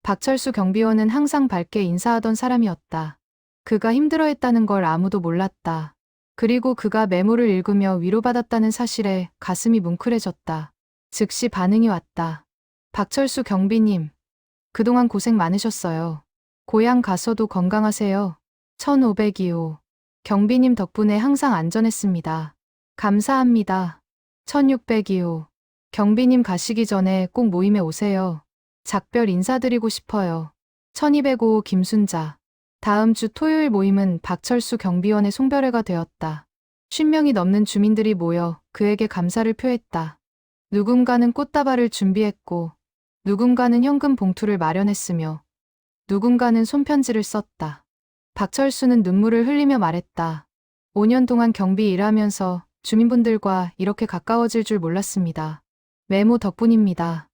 박철수 경비원은 항상 밝게 인사하던 사람이었다. 그가 힘들어했다는 걸 아무도 몰랐다. 그리고 그가 메모를 읽으며 위로받았다는 사실에 가슴이 뭉클해졌다. 즉시 반응이 왔다. 박철수 경비님, 그동안 고생 많으셨어요. 고향 가서도 건강하세요. 1502호. 경비님 덕분에 항상 안전했습니다. 감사합니다. 1602호. 경비님 가시기 전에 꼭 모임에 오세요. 작별 인사드리고 싶어요. 1205호 김순자. 다음 주 토요일 모임은 박철수 경비원의 송별회가 되었다. 50명이 넘는 주민들이 모여 그에게 감사를 표했다. 누군가는 꽃다발을 준비했고, 누군가는 현금 봉투를 마련했으며, 누군가는 손편지를 썼다. 박철수는 눈물을 흘리며 말했다. 5년 동안 경비 일하면서 주민분들과 이렇게 가까워질 줄 몰랐습니다. 메모 덕분입니다.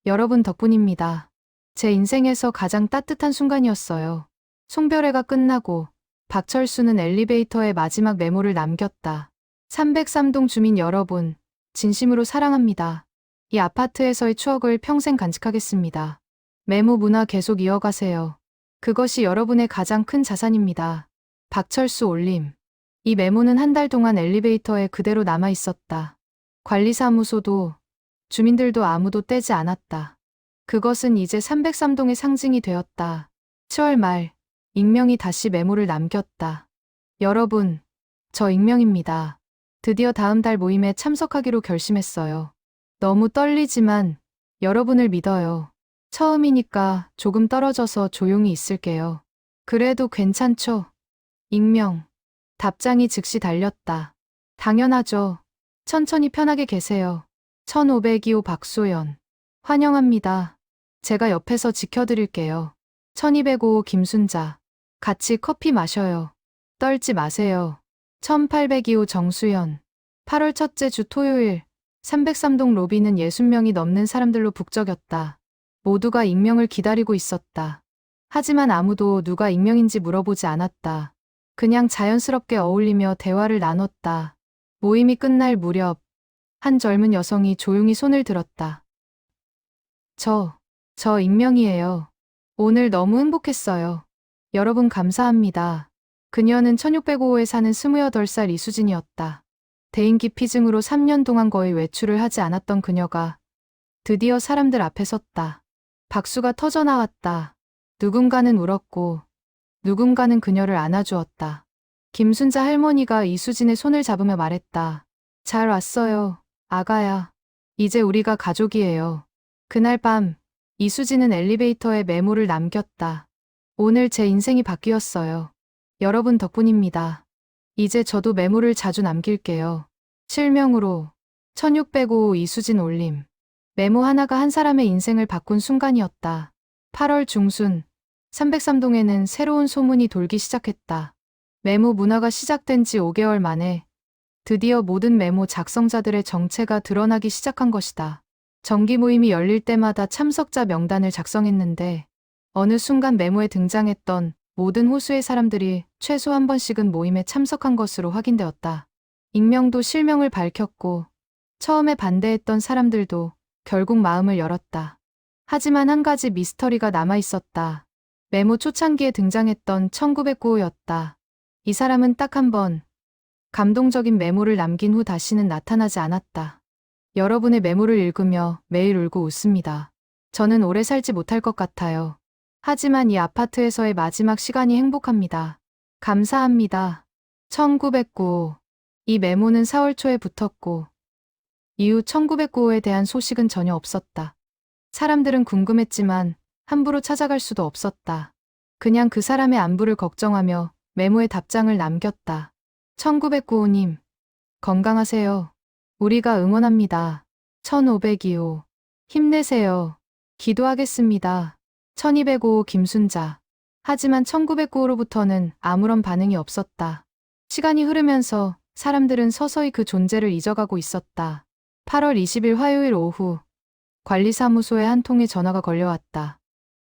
여러분 덕분입니다. 제 인생에서 가장 따뜻한 순간이었어요. 송별회가 끝나고 박철수는 엘리베이터에 마지막 메모를 남겼다. 303동 주민 여러분, 진심으로 사랑합니다. 이 아파트에서의 추억을 평생 간직하겠습니다. 메모 문화 계속 이어가세요. 그것이 여러분의 가장 큰 자산입니다. 박철수 올림. 이 메모는 한 달 동안 엘리베이터에 그대로 남아 있었다. 관리사무소도 주민들도 아무도 떼지 않았다. 그것은 이제 303동의 상징이 되었다. 10월 말, 익명이 다시 메모를 남겼다. 여러분, 저 익명입니다. 드디어 다음 달 모임에 참석하기로 결심했어요. 너무 떨리지만 여러분을 믿어요. 처음이니까 조금 떨어져서 조용히 있을게요. 그래도 괜찮죠? 익명. 답장이 즉시 달렸다. 당연하죠. 천천히 편하게 계세요. 1502호 박소연. 환영합니다. 제가 옆에서 지켜드릴게요. 1205호 김순자. 같이 커피 마셔요. 떨지 마세요. 1802호 정수연. 8월 첫째 주 토요일, 303동 로비는 60명이 넘는 사람들로 북적였다. 모두가 익명을 기다리고 있었다. 하지만 아무도 누가 익명인지 물어보지 않았다. 그냥 자연스럽게 어울리며 대화를 나눴다. 모임이 끝날 무렵, 한 젊은 여성이 조용히 손을 들었다. 저 익명이에요. 오늘 너무 행복했어요. 여러분 감사합니다. 그녀는 1605호에 사는 28살 이수진이었다. 대인기 피증으로 3년 동안 거의 외출을 하지 않았던 그녀가 드디어 사람들 앞에 섰다. 박수가 터져 나왔다. 누군가는 울었고 누군가는 그녀를 안아주었다. 김순자 할머니가 이수진의 손을 잡으며 말했다. 잘 왔어요, 아가야. 이제 우리가 가족이에요. 그날 밤 이수진은 엘리베이터에 메모를 남겼다. 오늘 제 인생이 바뀌었어요. 여러분 덕분입니다. 이제 저도 메모를 자주 남길게요. 실명으로 1605 이수진 올림. 메모 하나가 한 사람의 인생을 바꾼 순간이었다. 8월 중순 303동에는 새로운 소문이 돌기 시작했다. 메모 문화가 시작된 지 5개월 만에 드디어 모든 메모 작성자들의 정체가 드러나기 시작한 것이다. 정기 모임이 열릴 때마다 참석자 명단을 작성했는데 어느 순간 메모에 등장했던 모든 호수의 사람들이 최소 한 번씩은 모임에 참석한 것으로 확인되었다. 익명도 실명을 밝혔고 처음에 반대했던 사람들도 결국 마음을 열었다. 하지만 한 가지 미스터리가 남아있었다. 메모 초창기에 등장했던 1909호였다. 이 사람은 딱 한 번 감동적인 메모를 남긴 후 다시는 나타나지 않았다. 여러분의 메모를 읽으며 매일 울고 웃습니다. 저는 오래 살지 못할 것 같아요. 하지만 이 아파트에서의 마지막 시간이 행복합니다. 감사합니다. 1909호. 이 메모는 4월 초에 붙었고 이후 1909호에 대한 소식은 전혀 없었다. 사람들은 궁금했지만 함부로 찾아갈 수도 없었다. 그냥 그 사람의 안부를 걱정하며 메모에 답장을 남겼다. 1909호님, 건강하세요. 우리가 응원합니다. 1502호, 힘내세요. 기도하겠습니다. 1205호 김순자. 하지만 1909호로부터는 아무런 반응이 없었다. 시간이 흐르면서 사람들은 서서히 그 존재를 잊어가고 있었다. 8월 20일 화요일 오후, 관리사무소에 한 통의 전화가 걸려왔다.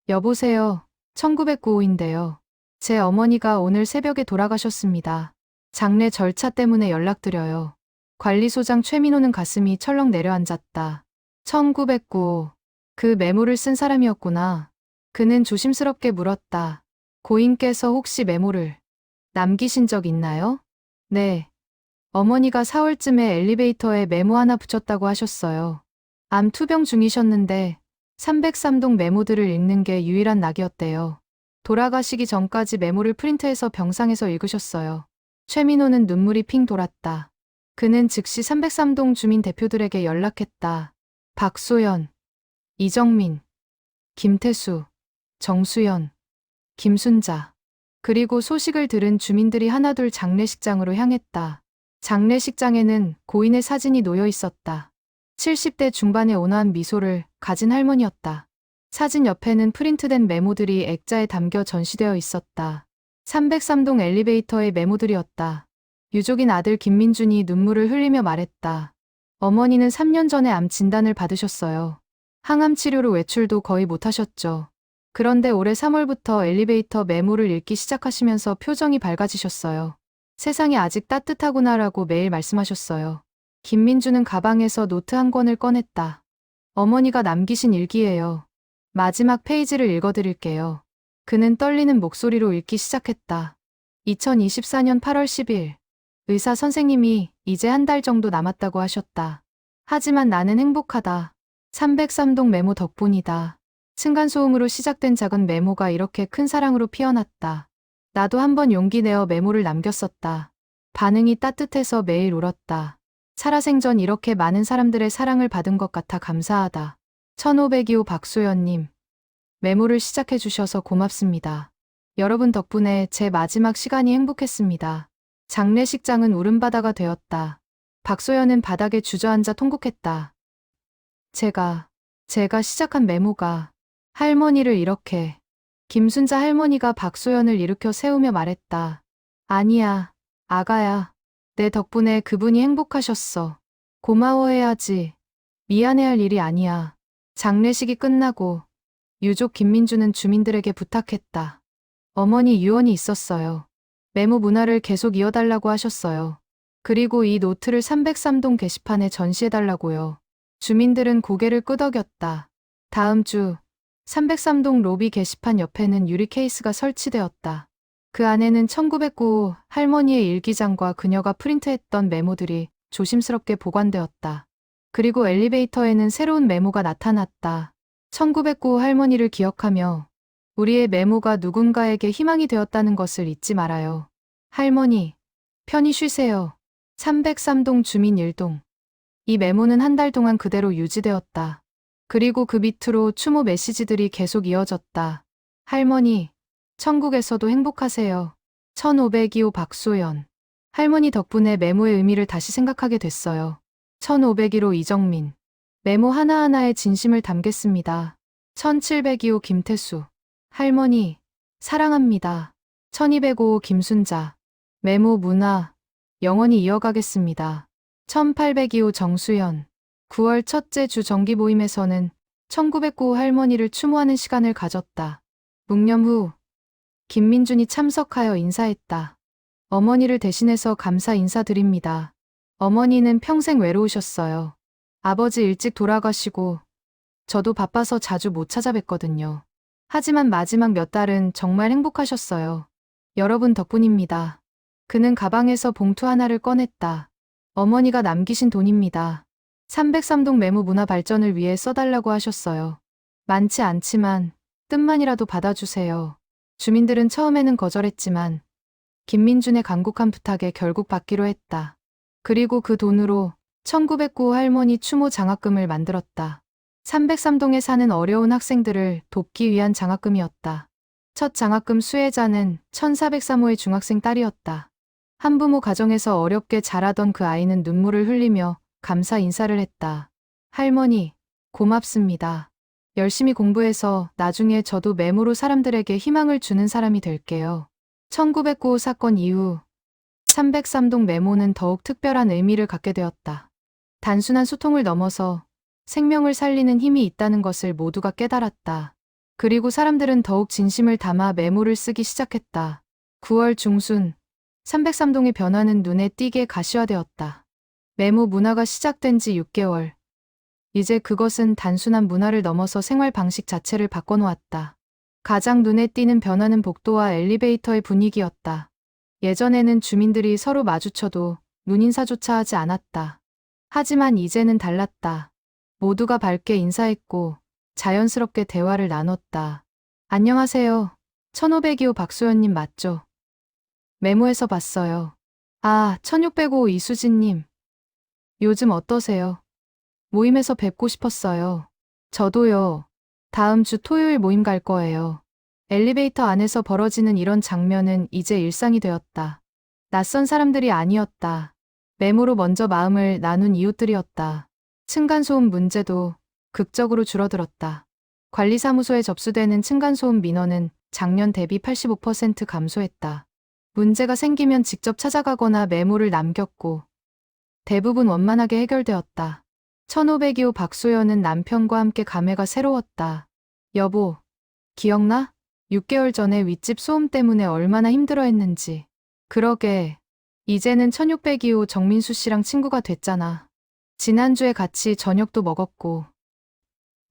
여보세요. 1909호인데요. 제 어머니가 오늘 새벽에 돌아가셨습니다. 장례 절차 때문에 연락드려요. 관리소장 최민호는 가슴이 철렁 내려앉았다. 1909호. 그 메모를 쓴 사람이었구나. 그는 조심스럽게 물었다. 고인께서 혹시 메모를 남기신 적 있나요? 네. 어머니가 4월쯤에 엘리베이터에 메모 하나 붙였다고 하셨어요. 암 투병 중이셨는데 303동 메모들을 읽는 게 유일한 낙이었대요. 돌아가시기 전까지 메모를 프린트해서 병상에서 읽으셨어요. 최민호는 눈물이 핑 돌았다. 그는 즉시 303동 주민 대표들에게 연락했다. 박소연, 이정민, 김태수, 정수연, 김순자. 그리고 소식을 들은 주민들이 하나둘 장례식장으로 향했다. 장례식장에는 고인의 사진이 놓여 있었다. 70대 중반의 온화한 미소를 가진 할머니였다. 사진 옆에는 프린트된 메모들이 액자에 담겨 전시되어 있었다. 303동 엘리베이터의 메모들이었다. 유족인 아들 김민준이 눈물을 흘리며 말했다. 어머니는 3년 전에 암 진단을 받으셨어요. 항암 치료로 외출도 거의 못하셨죠. 그런데 올해 3월부터 엘리베이터 메모를 읽기 시작하시면서 표정이 밝아지셨어요. 세상이 아직 따뜻하구나라고 매일 말씀하셨어요. 김민주는 가방에서 노트 한 권을 꺼냈다. 어머니가 남기신 일기예요. 마지막 페이지를 읽어드릴게요. 그는 떨리는 목소리로 읽기 시작했다. 2024년 8월 10일. 의사 선생님이 이제 한 달 정도 남았다고 하셨다. 하지만 나는 행복하다. 303동 메모 덕분이다. 층간소음으로 시작된 작은 메모가 이렇게 큰 사랑으로 피어났다. 나도 한번 용기 내어 메모를 남겼었다. 반응이 따뜻해서 매일 울었다. 살아생전 이렇게 많은 사람들의 사랑을 받은 것 같아 감사하다. 1502호 박소연님. 메모를 시작해 주셔서 고맙습니다. 여러분 덕분에 제 마지막 시간이 행복했습니다. 장례식장은 울음바다가 되었다. 박소연은 바닥에 주저앉아 통곡했다. 제가 시작한 메모가 할머니를 이렇게. 김순자 할머니가 박소연을 일으켜 세우며 말했다. 아니야, 아가야. 내 덕분에 그분이 행복하셨어. 고마워해야지. 미안해할 일이 아니야. 장례식이 끝나고 유족 김민주는 주민들에게 부탁했다. 어머니 유언이 있었어요. 메모 문화를 계속 이어달라고 하셨어요. 그리고 이 노트를 303동 게시판에 전시해달라고요. 주민들은 고개를 끄덕였다. 다음 주 303동 로비 게시판 옆에는 유리 케이스가 설치되었다. 그 안에는 1909호 할머니의 일기장과 그녀가 프린트했던 메모들이 조심스럽게 보관되었다. 그리고 엘리베이터에는 새로운 메모가 나타났다. 1909호 할머니를 기억하며 우리의 메모가 누군가에게 희망이 되었다는 것을 잊지 말아요. 할머니, 편히 쉬세요. 303동 주민 1동. 이 메모는 한 달 동안 그대로 유지되었다. 그리고 그 밑으로 추모 메시지들이 계속 이어졌다. 할머니, 천국에서도 행복하세요. 1502호 박소연. 할머니 덕분에 메모의 의미를 다시 생각하게 됐어요. 1501호 이정민. 메모 하나하나에 진심을 담겠습니다. 1702호 김태수. 할머니, 사랑합니다. 1205호 김순자. 메모 문화, 영원히 이어가겠습니다. 1802호 정수연. 9월 첫째 주 정기 모임에서는 1909호 할머니를 추모하는 시간을 가졌다. 묵념 후 김민준이 참석하여 인사했다. 어머니를 대신해서 감사 인사드립니다. 어머니는 평생 외로우셨어요. 아버지 일찍 돌아가시고 저도 바빠서 자주 못 찾아뵀거든요. 하지만 마지막 몇 달은 정말 행복하셨어요. 여러분 덕분입니다. 그는 가방에서 봉투 하나를 꺼냈다. 어머니가 남기신 돈입니다. 303동 메모 문화 발전을 위해 써달라고 하셨어요. 많지 않지만 뜻만이라도 받아주세요. 주민들은 처음에는 거절했지만 김민준의 간곡한 부탁에 결국 받기로 했다. 그리고 그 돈으로 1909호 할머니 추모 장학금을 만들었다. 303동에 사는 어려운 학생들을 돕기 위한 장학금이었다. 첫 장학금 수혜자는 1403호의 중학생 딸이었다. 한부모 가정에서 어렵게 자라던 그 아이는 눈물을 흘리며 감사 인사를 했다. 할머니, 고맙습니다. 열심히 공부해서 나중에 저도 메모로 사람들에게 희망을 주는 사람이 될게요. 1909호 사건 이후 303동 메모는 더욱 특별한 의미를 갖게 되었다. 단순한 소통을 넘어서 생명을 살리는 힘이 있다는 것을 모두가 깨달았다. 그리고 사람들은 더욱 진심을 담아 메모를 쓰기 시작했다. 9월 중순 303동의 변화는 눈에 띄게 가시화되었다. 메모 문화가 시작된 지 6개월. 이제 그것은 단순한 문화를 넘어서 생활 방식 자체를 바꿔놓았다. 가장 눈에 띄는 변화는 복도와 엘리베이터의 분위기였다. 예전에는 주민들이 서로 마주쳐도 눈인사조차 하지 않았다. 하지만 이제는 달랐다. 모두가 밝게 인사했고 자연스럽게 대화를 나눴다. 안녕하세요. 1502호 박소연님 맞죠? 메모에서 봤어요. 아, 1605호 이수진님. 요즘 어떠세요? 모임에서 뵙고 싶었어요. 저도요. 다음 주 토요일 모임 갈 거예요. 엘리베이터 안에서 벌어지는 이런 장면은 이제 일상이 되었다. 낯선 사람들이 아니었다. 메모로 먼저 마음을 나눈 이웃들이었다. 층간소음 문제도 극적으로 줄어들었다. 관리사무소에 접수되는 층간소음 민원은 작년 대비 85% 감소했다. 문제가 생기면 직접 찾아가거나 메모를 남겼고 대부분 원만하게 해결되었다. 1502호 박소연은 남편과 함께 감회가 새로웠다. 여보, 기억나? 6개월 전에 윗집 소음 때문에 얼마나 힘들어했는지. 그러게, 이제는 1602호 정민수 씨랑 친구가 됐잖아. 지난주에 같이 저녁도 먹었고.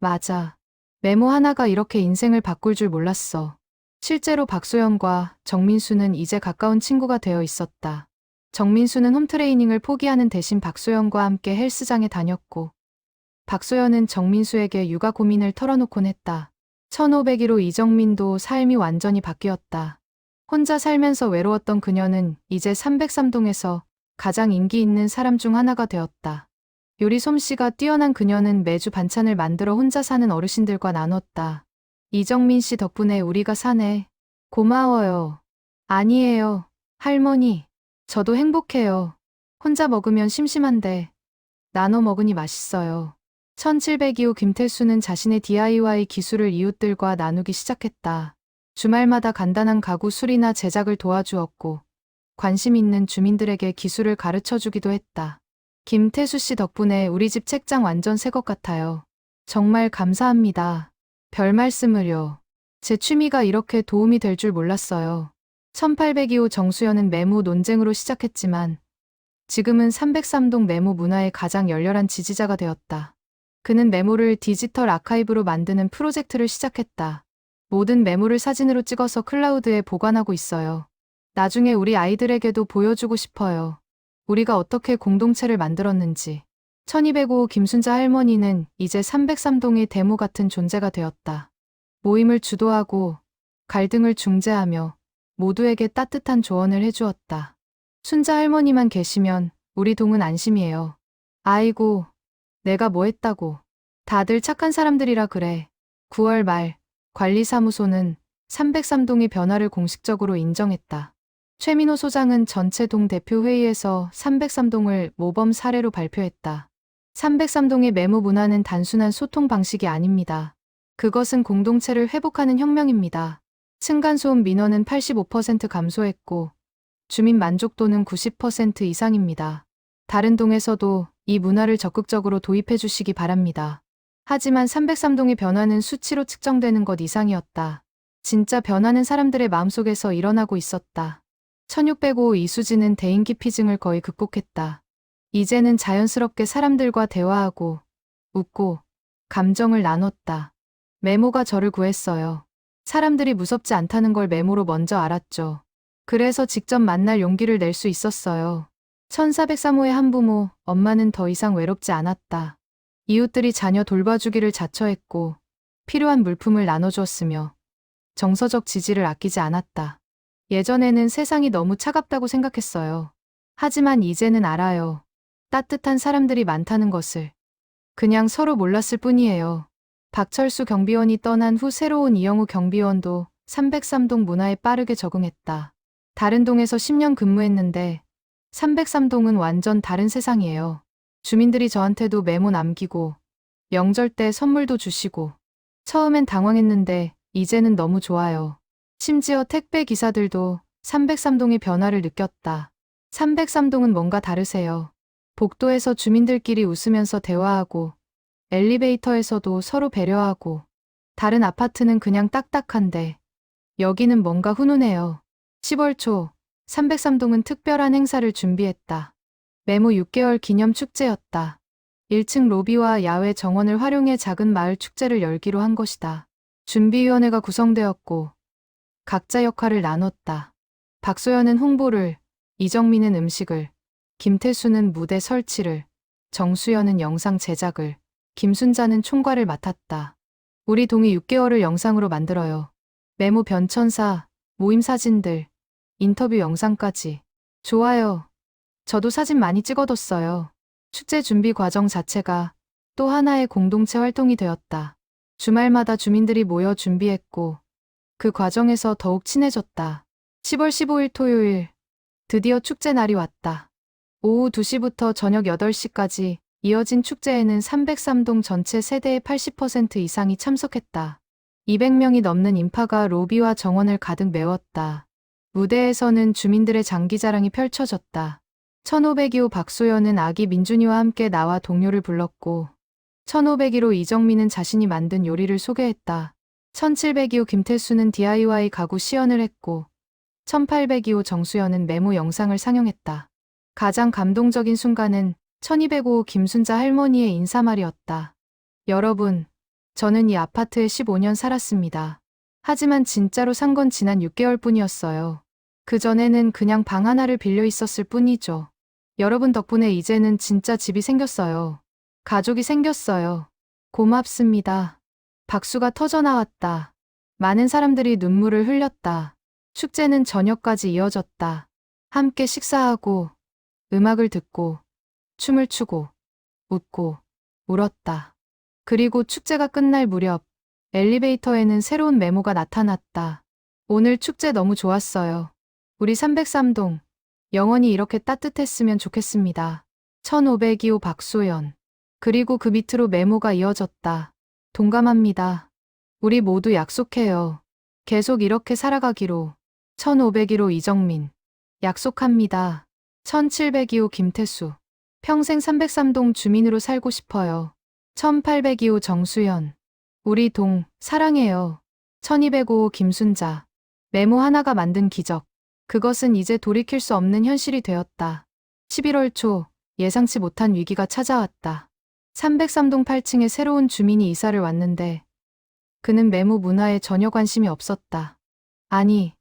맞아. 메모 하나가 이렇게 인생을 바꿀 줄 몰랐어. 실제로 박소연과 정민수는 이제 가까운 친구가 되어 있었다. 정민수는 홈트레이닝을 포기하는 대신 박소연과 함께 헬스장에 다녔고, 박소연은 정민수에게 육아 고민을 털어놓곤 했다. 1501호 이정민도 삶이 완전히 바뀌었다. 혼자 살면서 외로웠던 그녀는 이제 303동에서 가장 인기 있는 사람 중 하나가 되었다. 요리 솜씨가 뛰어난 그녀는 매주 반찬을 만들어 혼자 사는 어르신들과 나눴다. 이정민 씨 덕분에 우리가 사네. 고마워요. 아니에요. 할머니. 저도 행복해요. 혼자 먹으면 심심한데 나눠 먹으니 맛있어요. 1702호 김태수는 자신의 DIY 기술을 이웃들과 나누기 시작했다. 주말마다 간단한 가구 수리나 제작을 도와주었고 관심 있는 주민들에게 기술을 가르쳐주기도 했다. 김태수 씨 덕분에 우리 집 책장 완전 새 것 같아요. 정말 감사합니다. 별 말씀을요. 제 취미가 이렇게 도움이 될 줄 몰랐어요. 1802호 정수연은 메모 논쟁으로 시작했지만 지금은 303동 메모 문화의 가장 열렬한 지지자가 되었다. 그는 메모를 디지털 아카이브로 만드는 프로젝트를 시작했다. 모든 메모를 사진으로 찍어서 클라우드에 보관하고 있어요. 나중에 우리 아이들에게도 보여주고 싶어요. 우리가 어떻게 공동체를 만들었는지. 1205호 김순자 할머니는 이제 303동의 데모 같은 존재가 되었다. 모임을 주도하고 갈등을 중재하며 모두에게 따뜻한 조언을 해주었다. 순자 할머니만 계시면 우리 동은 안심이에요. 아이고, 내가 뭐 했다고. 다들 착한 사람들이라 그래. 9월 말 관리사무소는 303동의 변화를 공식적으로 인정했다. 최민호 소장은 전체 동 대표 회의에서 303동을 모범 사례로 발표했다. 303동의 매무 문화는 단순한 소통 방식이 아닙니다. 그것은 공동체를 회복하는 혁명입니다. 층간소음 민원은 85% 감소했고 주민 만족도는 90% 이상입니다. 다른 동에서도 이 문화를 적극적으로 도입해 주시기 바랍니다. 하지만 303동의 변화는 수치로 측정되는 것 이상이었다. 진짜 변화는 사람들의 마음속에서 일어나고 있었다. 1605 이수진은 대인기피증을 거의 극복했다. 이제는 자연스럽게 사람들과 대화하고 웃고 감정을 나눴다. 메모가 저를 구했어요. 사람들이 무섭지 않다는 걸 메모로 먼저 알았죠. 그래서 직접 만날 용기를 낼 수 있었어요. 1403호의 한부모, 엄마는 더 이상 외롭지 않았다. 이웃들이 자녀 돌봐주기를 자처했고 필요한 물품을 나눠주었으며 정서적 지지를 아끼지 않았다. 예전에는 세상이 너무 차갑다고 생각했어요. 하지만 이제는 알아요. 따뜻한 사람들이 많다는 것을. 그냥 서로 몰랐을 뿐이에요. 박철수 경비원이 떠난 후 새로운 이영우 경비원도 303동 문화에 빠르게 적응했다. 다른 동에서 10년 근무했는데 303동은 완전 다른 세상이에요. 주민들이 저한테도 메모 남기고 명절 때 선물도 주시고 처음엔 당황했는데 이제는 너무 좋아요. 심지어 택배 기사들도 303동의 변화를 느꼈다. 303동은 뭔가 다르세요. 복도에서 주민들끼리 웃으면서 대화하고 엘리베이터에서도 서로 배려하고 다른 아파트는 그냥 딱딱한데 여기는 뭔가 훈훈해요. 10월 초 303동은 특별한 행사를 준비했다. 메모 6개월 기념 축제였다. 1층 로비와 야외 정원을 활용해 작은 마을 축제를 열기로 한 것이다. 준비위원회가 구성되었고 각자 역할을 나눴다. 박소연은 홍보를, 이정민은 음식을, 김태수는 무대 설치를, 정수연은 영상 제작을, 김순자는 총괄을 맡았다. 우리 동이 6개월을 영상으로 만들어요. 메모 변천사, 모임 사진들, 인터뷰 영상까지. 좋아요. 저도 사진 많이 찍어뒀어요. 축제 준비 과정 자체가 또 하나의 공동체 활동이 되었다. 주말마다 주민들이 모여 준비했고 그 과정에서 더욱 친해졌다. 10월 15일 토요일, 드디어 축제 날이 왔다. 오후 2시부터 저녁 8시까지 이어진 축제에는 303동 전체 세대의 80% 이상이 참석했다. 200명이 넘는 인파가 로비와 정원을 가득 메웠다. 무대에서는 주민들의 장기자랑이 펼쳐졌다. 1502호 박소연은 아기 민준이와 함께 나와 동요를 불렀고 1501호 이정민은 자신이 만든 요리를 소개했다. 1702호 김태수는 DIY 가구 시연을 했고 1802호 정수연은 메모 영상을 상영했다. 가장 감동적인 순간은 1205호 김순자 할머니의 인사말이었다. 여러분, 저는 이 아파트에 15년 살았습니다. 하지만 진짜로 산 건 지난 6개월 뿐이었어요. 그전에는 그냥 방 하나를 빌려 있었을 뿐이죠. 여러분 덕분에 이제는 진짜 집이 생겼어요. 가족이 생겼어요. 고맙습니다. 박수가 터져나왔다. 많은 사람들이 눈물을 흘렸다. 축제는 저녁까지 이어졌다. 함께 식사하고, 음악을 듣고, 춤을 추고, 웃고, 울었다. 그리고 축제가 끝날 무렵, 엘리베이터에는 새로운 메모가 나타났다. 오늘 축제 너무 좋았어요. 우리 303동, 영원히 이렇게 따뜻했으면 좋겠습니다. 1502호 박소연. 그리고 그 밑으로 메모가 이어졌다. 동감합니다. 우리 모두 약속해요. 계속 이렇게 살아가기로. 1501호 이정민. 약속합니다. 1702호 김태수. 평생 303동 주민으로 살고 싶어요. 1802호 정수연. 우리 동, 사랑해요. 1205호 김순자. 메모 하나가 만든 기적. 그것은 이제 돌이킬 수 없는 현실이 되었다. 11월 초, 예상치 못한 위기가 찾아왔다. 303동 8층에 새로운 주민이 이사를 왔는데 그는 메모 문화에 전혀 관심이 없었다. 아니,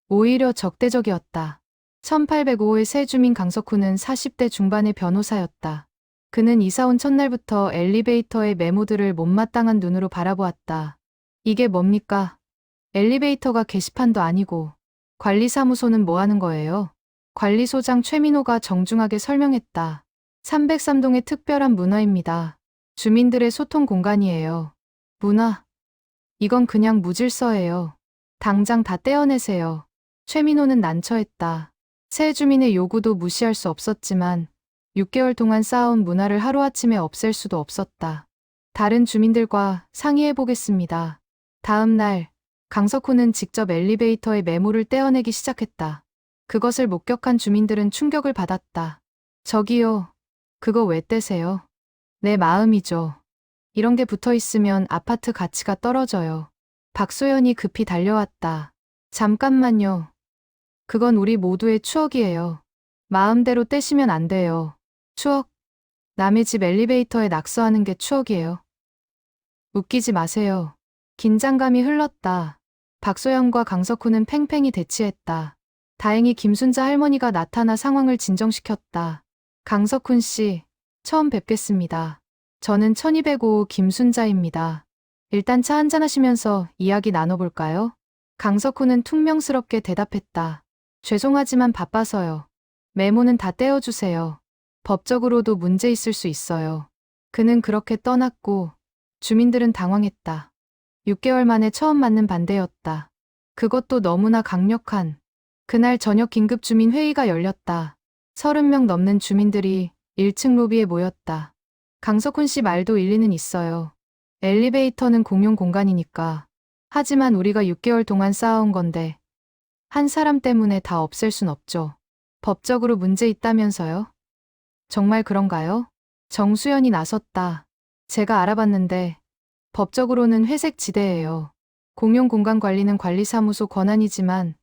오히려 적대적이었다. 1805호의 새 주민 강석훈은 40대 중반의 변호사였다. 그는 이사 온 첫날부터 엘리베이터의 메모들을 못마땅한 눈으로 바라보았다. 이게 뭡니까? 엘리베이터가 게시판도 아니고 관리사무소는 뭐 하는 거예요? 관리소장 최민호가 정중하게 설명했다. 303동의 특별한 문화입니다. 주민들의 소통 공간이에요. 문화? 이건 그냥 무질서예요. 당장 다 떼어내세요. 최민호는 난처했다. 새 주민의 요구도 무시할 수 없었지만 6개월 동안 쌓아온 문화를 하루아침에 없앨 수도 없었다. 다른 주민들과 상의해 보겠습니다. 다음 날 강석호는 직접 엘리베이터의 메모를 떼어내기 시작했다. 그것을 목격한 주민들은 충격을 받았다. 저기요, 그거 왜 떼세요? 내 마음이죠. 이런 게 붙어 있으면 아파트 가치가 떨어져요. 박소연이 급히 달려왔다. 잠깐만요. 그건 우리 모두의 추억이에요. 마음대로 떼시면 안 돼요. 추억? 남의 집 엘리베이터에 낙서하는 게 추억이에요. 웃기지 마세요. 긴장감이 흘렀다. 박소연과 강석훈은 팽팽히 대치했다. 다행히 김순자 할머니가 나타나 상황을 진정시켰다. 강석훈 씨, 처음 뵙겠습니다. 저는 1205 김순자입니다. 일단 차 한잔 하시면서 이야기 나눠볼까요? 강석훈은 퉁명스럽게 대답했다. 죄송하지만 바빠서요. 메모는 다 떼어주세요. 법적으로도 문제 있을 수 있어요. 그는 그렇게 떠났고 주민들은 당황했다. 6개월 만에 처음 맞는 반대였다. 그것도 너무나 강력한. 그날 저녁 긴급 주민 회의가 열렸다. 30명 넘는 주민들이 1층 로비에 모였다. 강석훈 씨 말도 일리는 있어요. 엘리베이터는 공용 공간이니까. 하지만 우리가 6개월 동안 쌓아온 건데 한 사람 때문에 다 없앨 순 없죠. 법적으로 문제 있다면서요? 정말 그런가요? 정수연이 나섰다. 제가 알아봤는데 법적으로는 회색 지대예요. 공용 공간 관리는 관리사무소 권한이지만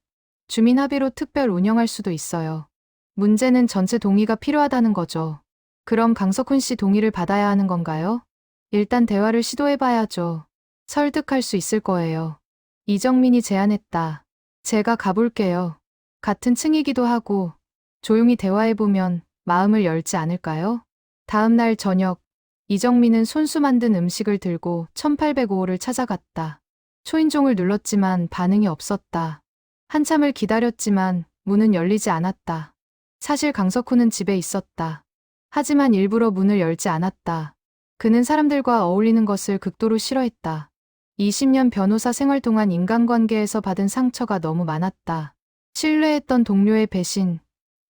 주민 합의로 특별 운영할 수도 있어요. 문제는 전체 동의가 필요하다는 거죠. 그럼 강석훈 씨 동의를 받아야 하는 건가요? 일단 대화를 시도해봐야죠. 설득할 수 있을 거예요. 이정민이 제안했다. 제가 가볼게요. 같은 층이기도 하고 조용히 대화해보면 마음을 열지 않을까요? 다음 날 저녁, 이정민은 손수 만든 음식을 들고 1805호를 찾아갔다. 초인종을 눌렀지만 반응이 없었다. 한참을 기다렸지만 문은 열리지 않았다. 사실 강석훈은 집에 있었다. 하지만 일부러 문을 열지 않았다. 그는 사람들과 어울리는 것을 극도로 싫어했다. 20년 변호사 생활 동안 인간관계에서 받은 상처가 너무 많았다. 신뢰했던 동료의 배신,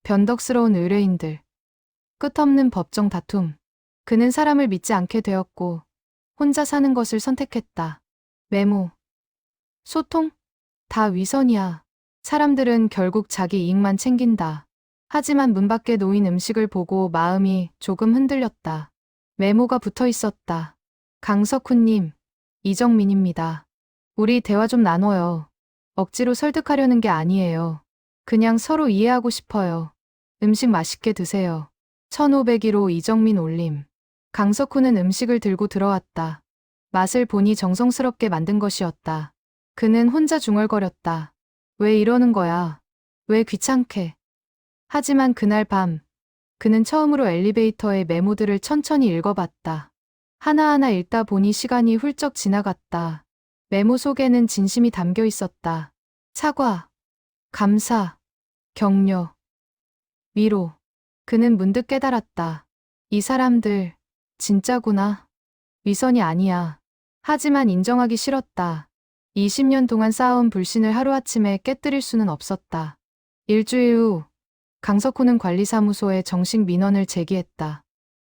변덕스러운 의뢰인들, 끝없는 법정 다툼. 그는 사람을 믿지 않게 되었고 혼자 사는 것을 선택했다. 메모, 소통? 다 위선이야. 사람들은 결국 자기 이익만 챙긴다. 하지만 문 밖에 놓인 음식을 보고 마음이 조금 흔들렸다. 메모가 붙어 있었다. 강석훈님, 이정민입니다. 우리 대화 좀 나눠요. 억지로 설득하려는 게 아니에요. 그냥 서로 이해하고 싶어요. 음식 맛있게 드세요. 1501호 이정민 올림. 강석훈은 음식을 들고 들어왔다. 맛을 보니 정성스럽게 만든 것이었다. 그는 혼자 중얼거렸다. 왜 이러는 거야? 왜 귀찮게? 하지만 그날 밤, 그는 처음으로 엘리베이터의 메모들을 천천히 읽어봤다. 하나하나 읽다 보니 시간이 훌쩍 지나갔다. 메모 속에는 진심이 담겨 있었다. 사과, 감사, 격려, 위로. 그는 문득 깨달았다. 이 사람들, 진짜구나. 위선이 아니야. 하지만 인정하기 싫었다. 20년 동안 쌓아온 불신을 하루아침에 깨뜨릴 수는 없었다. 일주일 후, 강석호는 관리사무소에 정식 민원을 제기했다.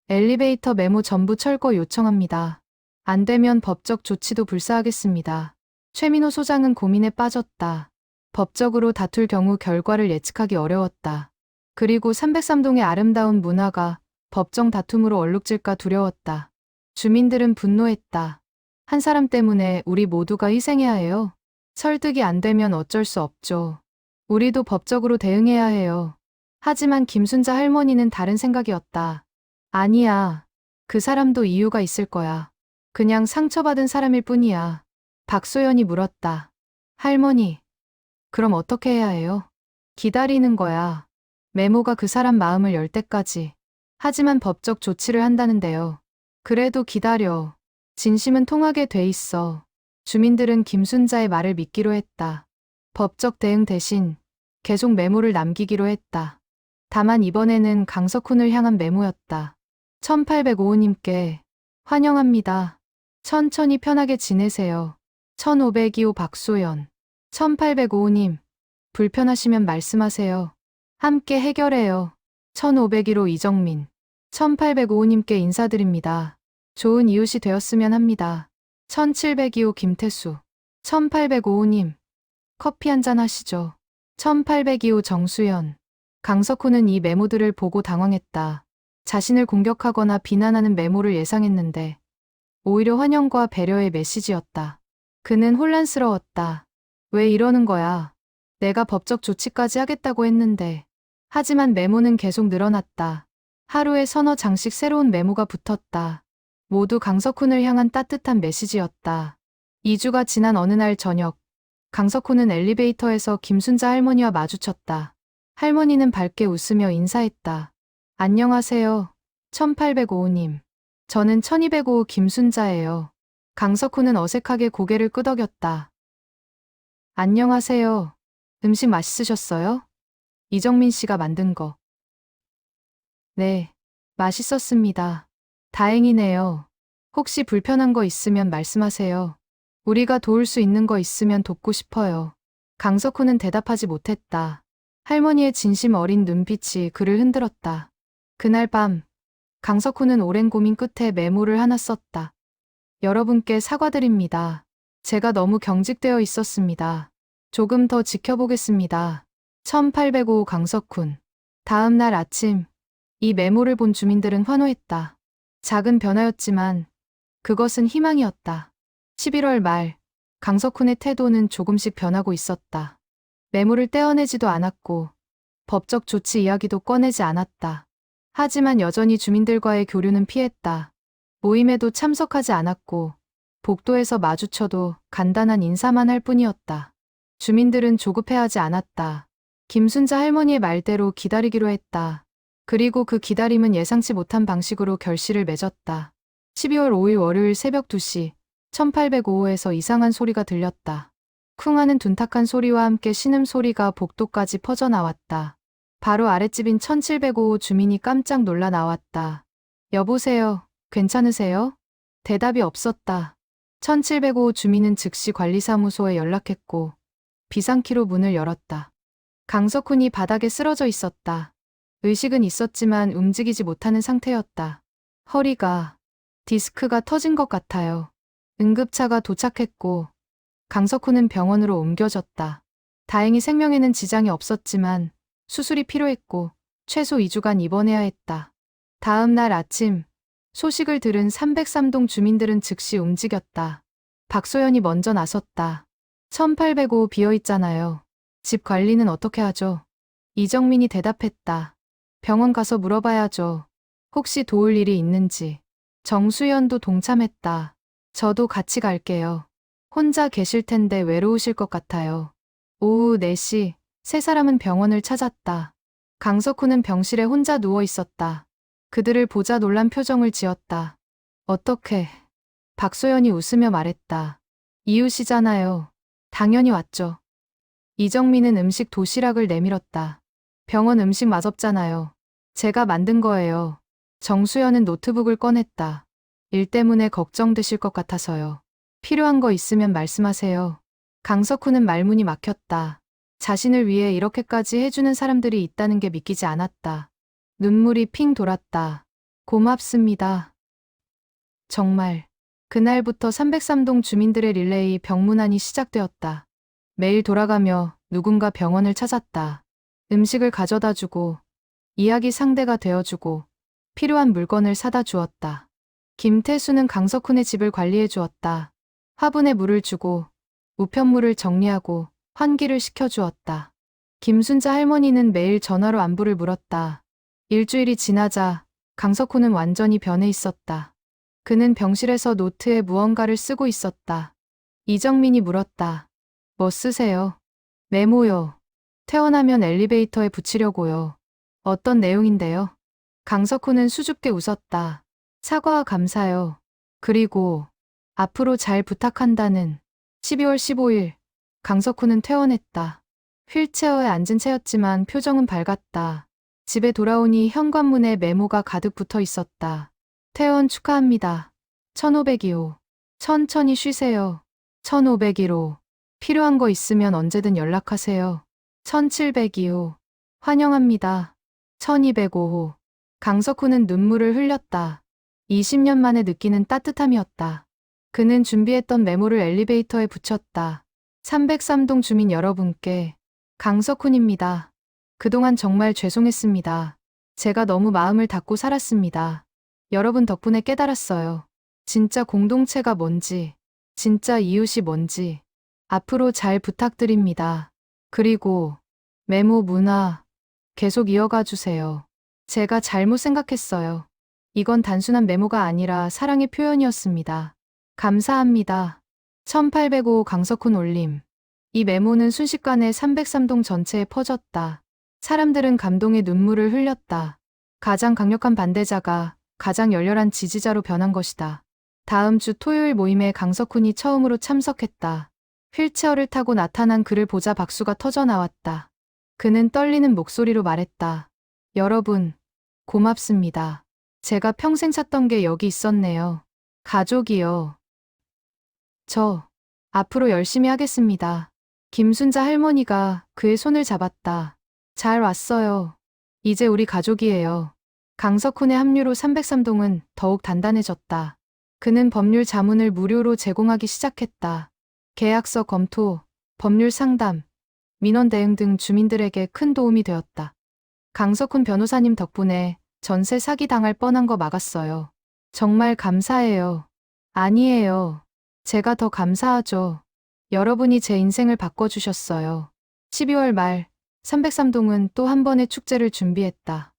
엘리베이터 메모 전부 철거 요청합니다. 안 되면 법적 조치도 불사하겠습니다. 최민호 소장은 고민에 빠졌다. 법적으로 다툴 경우 결과를 예측하기 어려웠다. 그리고 303동의 아름다운 문화가 법정 다툼으로 얼룩질까 두려웠다. 주민들은 분노했다. 한 사람 때문에 우리 모두가 희생해야 해요. 설득이 안 되면 어쩔 수 없죠. 우리도 법적으로 대응해야 해요. 하지만 김순자 할머니는 다른 생각이었다. 아니야. 그 사람도 이유가 있을 거야. 그냥 상처받은 사람일 뿐이야. 박소연이 물었다. 할머니, 그럼 어떻게 해야 해요? 기다리는 거야. 메모가 그 사람 마음을 열 때까지. 하지만 법적 조치를 한다는데요. 그래도 기다려. 진심은 통하게 돼 있어. 주민들은 김순자의 말을 믿기로 했다. 법적 대응 대신 계속 메모를 남기기로 했다. 다만 이번에는 강석훈을 향한 메모였다. 1805호님께 환영합니다. 천천히 편하게 지내세요. 1502호 박소연. 1805님, 불편하시면 말씀하세요. 함께 해결해요. 1501호 이정민. 1805님께 인사드립니다. 좋은 이웃이 되었으면 합니다. 1702호 김태수. 1805님, 커피 한잔 하시죠. 1802호 정수연. 강석호는 이 메모들을 보고 당황했다. 자신을 공격하거나 비난하는 메모를 예상했는데 오히려 환영과 배려의 메시지였다. 그는 혼란스러웠다. 왜 이러는 거야? 내가 법적 조치까지 하겠다고 했는데. 하지만 메모는 계속 늘어났다. 하루에 서너 장씩 새로운 메모가 붙었다. 모두 강석훈을 향한 따뜻한 메시지였다. 2주가 지난 어느 날 저녁, 강석훈은 엘리베이터에서 김순자 할머니와 마주쳤다. 할머니는 밝게 웃으며 인사했다. 안녕하세요. 1805님. 저는 1205 김순자예요. 강석훈은 어색하게 고개를 끄덕였다. 안녕하세요. 음식 맛있으셨어요? 이정민 씨가 만든 거. 네, 맛있었습니다. 다행이네요. 혹시 불편한 거 있으면 말씀하세요. 우리가 도울 수 있는 거 있으면 돕고 싶어요. 강석훈은 대답하지 못했다. 할머니의 진심 어린 눈빛이 그를 흔들었다. 그날 밤, 강석훈은 오랜 고민 끝에 메모를 하나 썼다. 여러분께 사과드립니다. 제가 너무 경직되어 있었습니다. 조금 더 지켜보겠습니다. 1805 강석훈. 다음 날 아침, 이 메모를 본 주민들은 환호했다. 작은 변화였지만 그것은 희망이었다. 11월 말, 강석훈의 태도는 조금씩 변하고 있었다. 메모를 떼어내지도 않았고 법적 조치 이야기도 꺼내지 않았다. 하지만 여전히 주민들과의 교류는 피했다. 모임에도 참석하지 않았고 복도에서 마주쳐도 간단한 인사만 할 뿐이었다. 주민들은 조급해하지 않았다. 김순자 할머니의 말대로 기다리기로 했다. 그리고 그 기다림은 예상치 못한 방식으로 결실을 맺었다. 12월 5일 월요일 새벽 2시, 1805호에서 이상한 소리가 들렸다. 쿵 하는 둔탁한 소리와 함께 신음소리가 복도까지 퍼져나왔다. 바로 아랫집인 1705호 주민이 깜짝 놀라 나왔다. 여보세요, 괜찮으세요? 대답이 없었다. 1705호 주민은 즉시 관리사무소에 연락했고 비상키로 문을 열었다. 강석훈이 바닥에 쓰러져 있었다. 의식은 있었지만 움직이지 못하는 상태였다. 허리가, 디스크가 터진 것 같아요. 응급차가 도착했고 강석훈은 병원으로 옮겨졌다. 다행히 생명에는 지장이 없었지만 수술이 필요했고 최소 2주간 입원해야 했다. 다음 날 아침, 소식을 들은 303동 주민들은 즉시 움직였다. 박소연이 먼저 나섰다. 1805 비어있잖아요. 집 관리는 어떻게 하죠? 이정민이 대답했다. 병원 가서 물어봐야죠. 혹시 도울 일이 있는지. 정수연도 동참했다. 저도 같이 갈게요. 혼자 계실 텐데 외로우실 것 같아요. 오후 4시, 세 사람은 병원을 찾았다. 강석훈은 병실에 혼자 누워 있었다. 그들을 보자 놀란 표정을 지었다. 어떻게? 박소연이 웃으며 말했다. 이웃이잖아요. 당연히 왔죠. 이정민은 음식 도시락을 내밀었다. 병원 음식 맛없잖아요. 제가 만든 거예요. 정수연은 노트북을 꺼냈다. 일 때문에 걱정되실 것 같아서요. 필요한 거 있으면 말씀하세요. 강석훈은 말문이 막혔다. 자신을 위해 이렇게까지 해주는 사람들이 있다는 게 믿기지 않았다. 눈물이 핑 돌았다. 고맙습니다. 정말. 그날부터 303동 주민들의 릴레이 병문안이 시작되었다. 매일 돌아가며 누군가 병원을 찾았다. 음식을 가져다 주고, 이야기 상대가 되어주고, 필요한 물건을 사다 주었다. 김태수는 강석훈의 집을 관리해 주었다. 화분에 물을 주고, 우편물을 정리하고, 환기를 시켜주었다. 김순자 할머니는 매일 전화로 안부를 물었다. 일주일이 지나자 강석훈은 완전히 변해 있었다. 그는 병실에서 노트에 무언가를 쓰고 있었다. 이정민이 물었다. 뭐 쓰세요? 메모요. 퇴원하면 엘리베이터에 붙이려고요. 어떤 내용인데요? 강석훈은 수줍게 웃었다. 사과와 감사요. 그리고 앞으로 잘 부탁한다는. 12월 15일 강석훈은 퇴원했다. 휠체어에 앉은 채였지만 표정은 밝았다. 집에 돌아오니 현관문에 메모가 가득 붙어 있었다. 퇴원 축하합니다. 1502호. 천천히 쉬세요. 1501호. 필요한 거 있으면 언제든 연락하세요. 1702호. 환영합니다. 1205호. 강석훈은 눈물을 흘렸다. 20년 만에 느끼는 따뜻함이었다. 그는 준비했던 메모를 엘리베이터에 붙였다. 303동 주민 여러분께 강석훈입니다. 그동안 정말 죄송했습니다. 제가 너무 마음을 닫고 살았습니다. 여러분 덕분에 깨달았어요. 진짜 공동체가 뭔지, 진짜 이웃이 뭔지. 앞으로 잘 부탁드립니다. 그리고 메모 문화 계속 이어가 주세요. 제가 잘못 생각했어요. 이건 단순한 메모가 아니라 사랑의 표현이었습니다. 감사합니다. 1805 강석훈 올림. 이 메모는 순식간에 303동 전체에 퍼졌다. 사람들은 감동의 눈물을 흘렸다. 가장 강력한 반대자가 가장 열렬한 지지자로 변한 것이다. 다음 주 토요일 모임에 강석훈이 처음으로 참석했다. 휠체어를 타고 나타난 그를 보자 박수가 터져 나왔다. 그는 떨리는 목소리로 말했다. 여러분, 고맙습니다. 제가 평생 찾던 게 여기 있었네요. 가족이요. 저, 앞으로 열심히 하겠습니다. 김순자 할머니가 그의 손을 잡았다. 잘 왔어요. 이제 우리 가족이에요. 강석훈의 합류로 303동은 더욱 단단해졌다. 그는 법률 자문을 무료로 제공하기 시작했다. 계약서 검토, 법률 상담, 민원 대응 등 주민들에게 큰 도움이 되었다. 강석훈 변호사님 덕분에 전세 사기 당할 뻔한 거 막았어요. 정말 감사해요. 아니에요. 제가 더 감사하죠. 여러분이 제 인생을 바꿔주셨어요. 12월 말 303동은 또 한 번의 축제를 준비했다.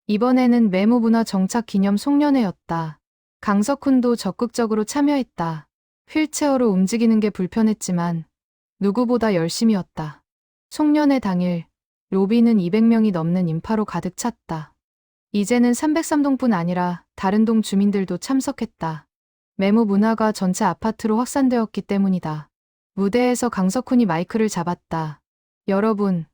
이번에는 메모문화 정착 기념 송년회였다. 강석훈도 적극적으로 참여했다. 휠체어로 움직이는 게 불편했지만 누구보다 열심이었다. 송년회 당일 로비는 200명이 넘는 인파로 가득 찼다. 이제는 303동뿐 아니라 다른 동 주민들도 참석했다. 메모 문화가 전체 아파트로 확산되었기 때문이다. 무대에서 강석훈이 마이크를 잡았다. 여러분,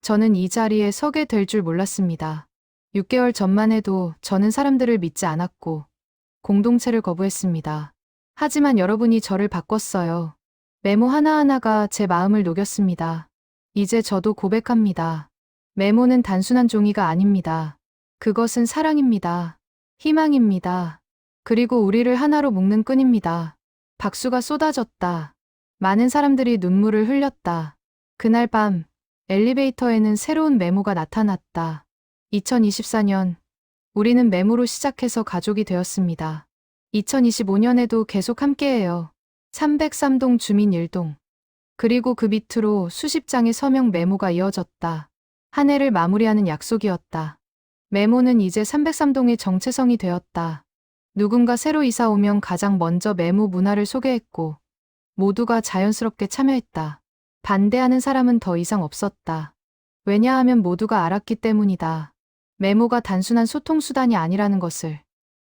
저는 이 자리에 서게 될 줄 몰랐습니다. 6개월 전만 해도 저는 사람들을 믿지 않았고 공동체를 거부했습니다. 하지만 여러분이 저를 바꿨어요. 메모 하나하나가 제 마음을 녹였습니다. 이제 저도 고백합니다. 메모는 단순한 종이가 아닙니다. 그것은 사랑입니다. 희망입니다. 그리고 우리를 하나로 묶는 끈입니다. 박수가 쏟아졌다. 많은 사람들이 눈물을 흘렸다. 그날 밤 엘리베이터에는 새로운 메모가 나타났다. 2024년 우리는 메모로 시작해서 가족이 되었습니다. 2025년에도 계속 함께해요. 303동 주민 1동. 그리고 그 밑으로 수십 장의 서명 메모가 이어졌다. 한 해를 마무리하는 약속이었다. 메모는 이제 303동의 정체성이 되었다. 누군가 새로 이사 오면 가장 먼저 메모 문화를 소개했고 모두가 자연스럽게 참여했다. 반대하는 사람은 더 이상 없었다. 왜냐하면 모두가 알았기 때문이다. 메모가 단순한 소통수단이 아니라는 것을.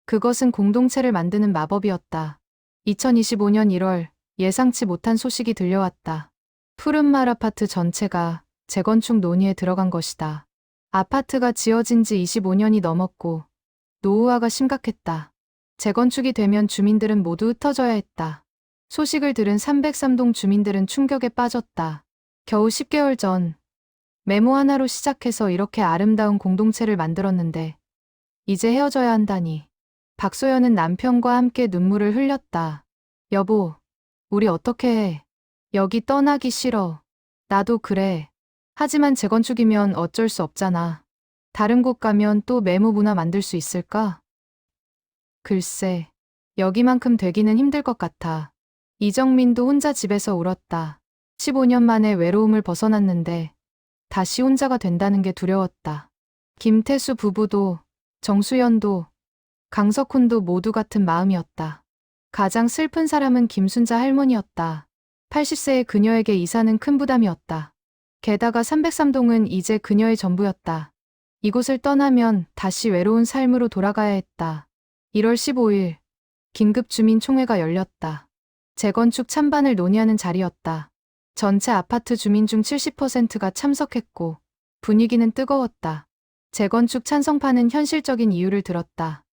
그것은 공동체를 만드는 마법이었다. 2025년 1월 예상치 못한 소식이 들려왔다. 푸른말 아파트 전체가 재건축 논의에 들어간 것이다. 아파트가 지어진 지 25년이 넘었고 노후화가 심각했다. 재건축이 되면 주민들은 모두 흩어져야 했다. 소식을 들은 303동 주민들은 충격에 빠졌다. 겨우 10개월 전 메모 하나로 시작해서 이렇게 아름다운 공동체를 만들었는데 이제 헤어져야 한다니. 박소연은 남편과 함께 눈물을 흘렸다. 여보, 우리 어떻게 해? 여기 떠나기 싫어. 나도 그래. 하지만 재건축이면 어쩔 수 없잖아. 다른 곳 가면 또 메모 문화 만들 수 있을까? 글쎄, 여기만큼 되기는 힘들 것 같아. 이정민도 혼자 집에서 울었다. 15년 만에 외로움을 벗어났는데 다시 혼자가 된다는 게 두려웠다. 김태수 부부도, 정수연도, 강석훈도 모두 같은 마음이었다. 가장 슬픈 사람은 김순자 할머니였다. 80세의 그녀에게 이사는 큰 부담이었다. 게다가 303동은 이제 그녀의 전부였다. 이곳을 떠나면 다시 외로운 삶으로 돌아가야 했다. 1월 15일, 긴급 주민총회가 열렸다. 재건축 찬반을 논의하는 자리였다. 전체 아파트 주민 중 70%가 참석했고 분위기는 뜨거웠다. 재건축 찬성파는 현실적인 이유를 들었다.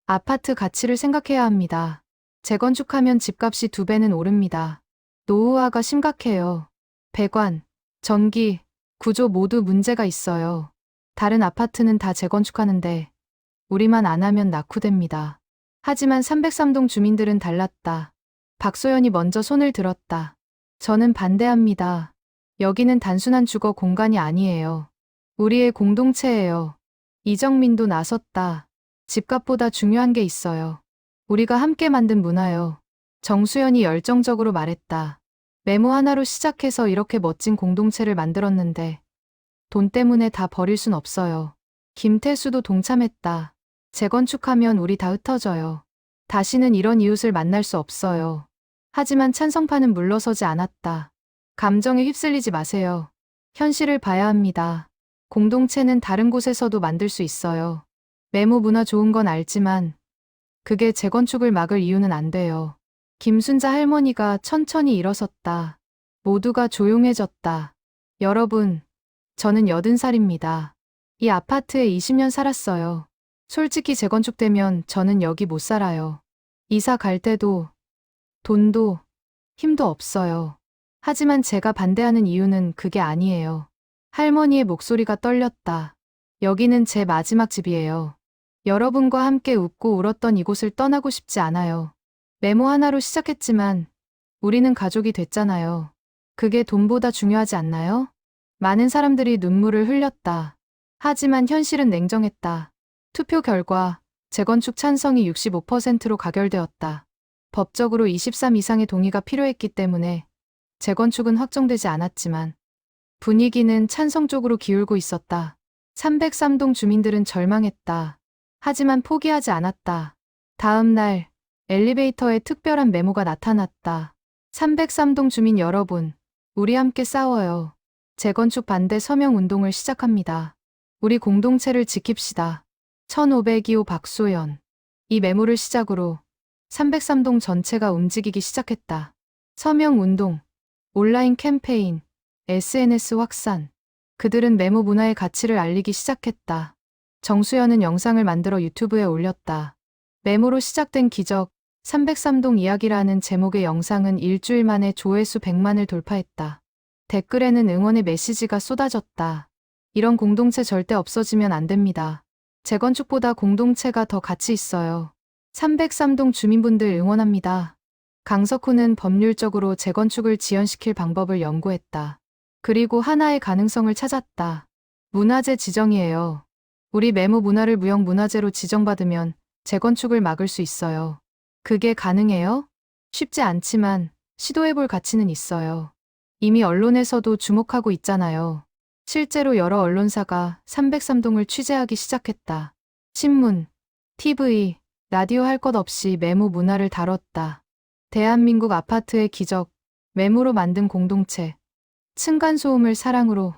아파트 가치를 생각해야 합니다. 재건축하면 집값이 2배는 오릅니다. 노후화가 심각해요. 배관, 전기, 구조 모두 문제가 있어요. 다른 아파트는 다 재건축하는데 우리만 안 하면 낙후됩니다. 하지만 303동 주민들은 달랐다. 박소연이 먼저 손을 들었다. 저는 반대합니다. 여기는 단순한 주거 공간이 아니에요. 우리의 공동체예요. 이정민도 나섰다. 집값보다 중요한 게 있어요. 우리가 함께 만든 문화요. 정수연이 열정적으로 말했다. 메모 하나로 시작해서 이렇게 멋진 공동체를 만들었는데 돈 때문에 다 버릴 순 없어요. 김태수도 동참했다. 재건축하면 우리 다 흩어져요. 다시는 이런 이웃을 만날 수 없어요. 하지만 찬성파는 물러서지 않았다. 감정에 휩쓸리지 마세요. 현실을 봐야 합니다. 공동체는 다른 곳에서도 만들 수 있어요. 메모 문화 좋은 건 알지만 그게 재건축을 막을 이유는 안 돼요. 김순자 할머니가 천천히 일어섰다. 모두가 조용해졌다. 여러분, 저는 80살입니다. 이 아파트에 20년 살았어요. 솔직히 재건축되면 저는 여기 못 살아요. 이사 갈 때도, 돈도, 힘도 없어요. 하지만 제가 반대하는 이유는 그게 아니에요. 할머니의 목소리가 떨렸다. 여기는 제 마지막 집이에요. 여러분과 함께 웃고 울었던 이곳을 떠나고 싶지 않아요. 메모 하나로 시작했지만 우리는 가족이 됐잖아요. 그게 돈보다 중요하지 않나요? 많은 사람들이 눈물을 흘렸다. 하지만 현실은 냉정했다. 투표 결과 재건축 찬성이 65%로 가결되었다. 법적으로 23 이상의 동의가 필요했기 때문에 재건축은 확정되지 않았지만 분위기는 찬성 쪽으로 기울고 있었다. 303동 주민들은 절망했다. 하지만 포기하지 않았다. 다음 날 엘리베이터에 특별한 메모가 나타났다. 303동 주민 여러분, 우리 함께 싸워요. 재건축 반대 서명 운동을 시작합니다. 우리 공동체를 지킵시다. 1502호 박소연. 이 메모를 시작으로 303동 전체가 움직이기 시작했다. 서명 운동, 온라인 캠페인, SNS 확산. 그들은 메모 문화의 가치를 알리기 시작했다. 정수연은 영상을 만들어 유튜브에 올렸다. 메모로 시작된 기적, 303동 이야기라는 제목의 영상은 일주일 만에 조회수 100만을 돌파했다. 댓글에는 응원의 메시지가 쏟아졌다. 이런 공동체 절대 없어지면 안 됩니다. 재건축보다 공동체가 더 가치 있어요. 303동 주민분들 응원합니다. 강석훈은 법률적으로 재건축을 지연시킬 방법을 연구했다. 그리고 하나의 가능성을 찾았다. 문화재 지정이에요. 우리 메모 문화를 무형문화재로 지정받으면 재건축을 막을 수 있어요. 그게 가능해요? 쉽지 않지만 시도해볼 가치는 있어요. 이미 언론에서도 주목하고 있잖아요. 실제로 여러 언론사가 303동을 취재하기 시작했다. 신문, TV, 라디오 할 것 없이 메모 문화를 다뤘다. 대한민국 아파트의 기적, 메모로 만든 공동체, 층간소음을 사랑으로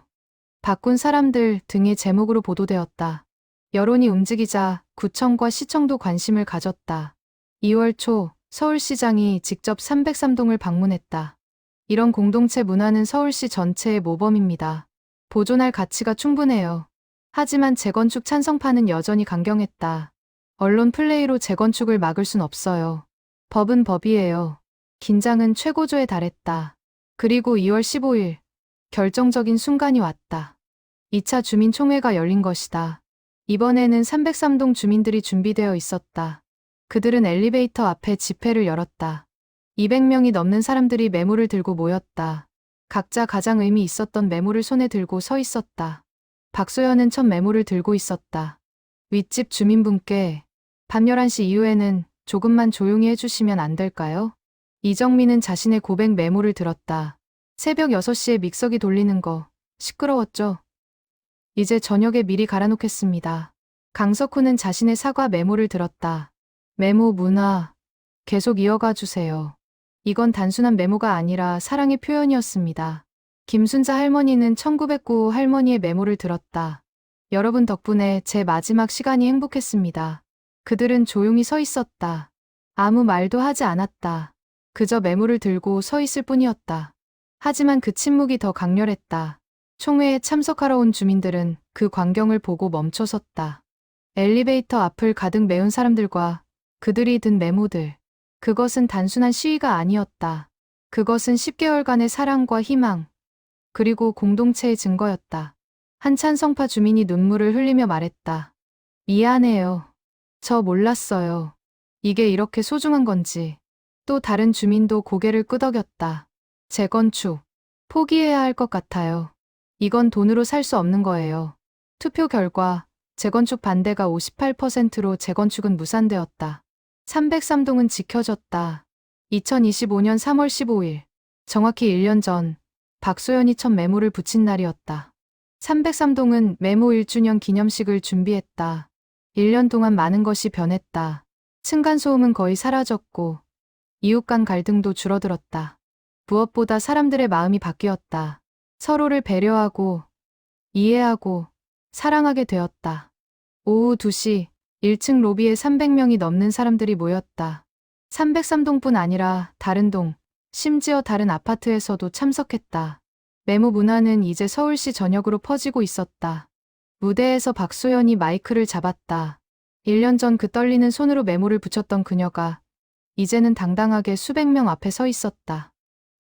바꾼 사람들 등의 제목으로 보도되었다. 여론이 움직이자 구청과 시청도 관심을 가졌다. 2월 초 서울시장이 직접 303동을 방문했다. 이런 공동체 문화는 서울시 전체의 모범입니다. 보존할 가치가 충분해요. 하지만 재건축 찬성파는 여전히 강경했다. 언론 플레이로 재건축을 막을 순 없어요. 법은 법이에요. 긴장은 최고조에 달했다. 그리고 2월 15일 결정적인 순간이 왔다. 2차 주민총회가 열린 것이다. 이번에는 303동 주민들이 준비되어 있었다. 그들은 엘리베이터 앞에 집회를 열었다. 200명이 넘는 사람들이 메모를 들고 모였다. 각자 가장 의미 있었던 메모를 손에 들고 서 있었다. 박소연은 첫 메모를 들고 있었다. 윗집 주민분께 밤 11시 이후에는 조금만 조용히 해주시면 안 될까요? 이정민은 자신의 고백 메모를 들었다. 새벽 6시에 믹서기 돌리는 거 시끄러웠죠? 이제 저녁에 미리 갈아놓겠습니다. 강석훈은 자신의 사과 메모를 들었다. 메모 문화 계속 이어가 주세요. 이건 단순한 메모가 아니라 사랑의 표현이었습니다. 김순자 할머니는 1909호 할머니의 메모를 들었다. 여러분 덕분에 제 마지막 시간이 행복했습니다. 그들은 조용히 서 있었다. 아무 말도 하지 않았다. 그저 메모를 들고 서 있을 뿐이었다. 하지만 그 침묵이 더 강렬했다. 총회에 참석하러 온 주민들은 그 광경을 보고 멈춰섰다. 엘리베이터 앞을 가득 메운 사람들과 그들이 든 메모들. 그것은 단순한 시위가 아니었다. 그것은 10개월간의 사랑과 희망, 그리고 공동체의 증거였다. 한 찬성파 주민이 눈물을 흘리며 말했다. 미안해요. 저 몰랐어요. 이게 이렇게 소중한 건지. 또 다른 주민도 고개를 끄덕였다. 재건축. 포기해야 할 것 같아요. 이건 돈으로 살 수 없는 거예요. 투표 결과 재건축 반대가 58%로 재건축은 무산되었다. 303동은 지켜졌다. 2025년 3월 15일, 정확히 1년 전, 박소연이 첫 메모를 붙인 날이었다. 303동은 메모 1주년 기념식을 준비했다. 1년 동안 많은 것이 변했다. 층간소음은 거의 사라졌고, 이웃 간 갈등도 줄어들었다. 무엇보다 사람들의 마음이 바뀌었다. 서로를 배려하고, 이해하고, 사랑하게 되었다. 오후 2시, 1층 로비에 300명이 넘는 사람들이 모였다. 303동뿐 아니라 다른 동, 심지어 다른 아파트에서도 참석했다. 메모 문화는 이제 서울시 전역으로 퍼지고 있었다. 무대에서 박소연이 마이크를 잡았다. 1년 전 그 떨리는 손으로 메모를 붙였던 그녀가 이제는 당당하게 수백 명 앞에 서 있었다.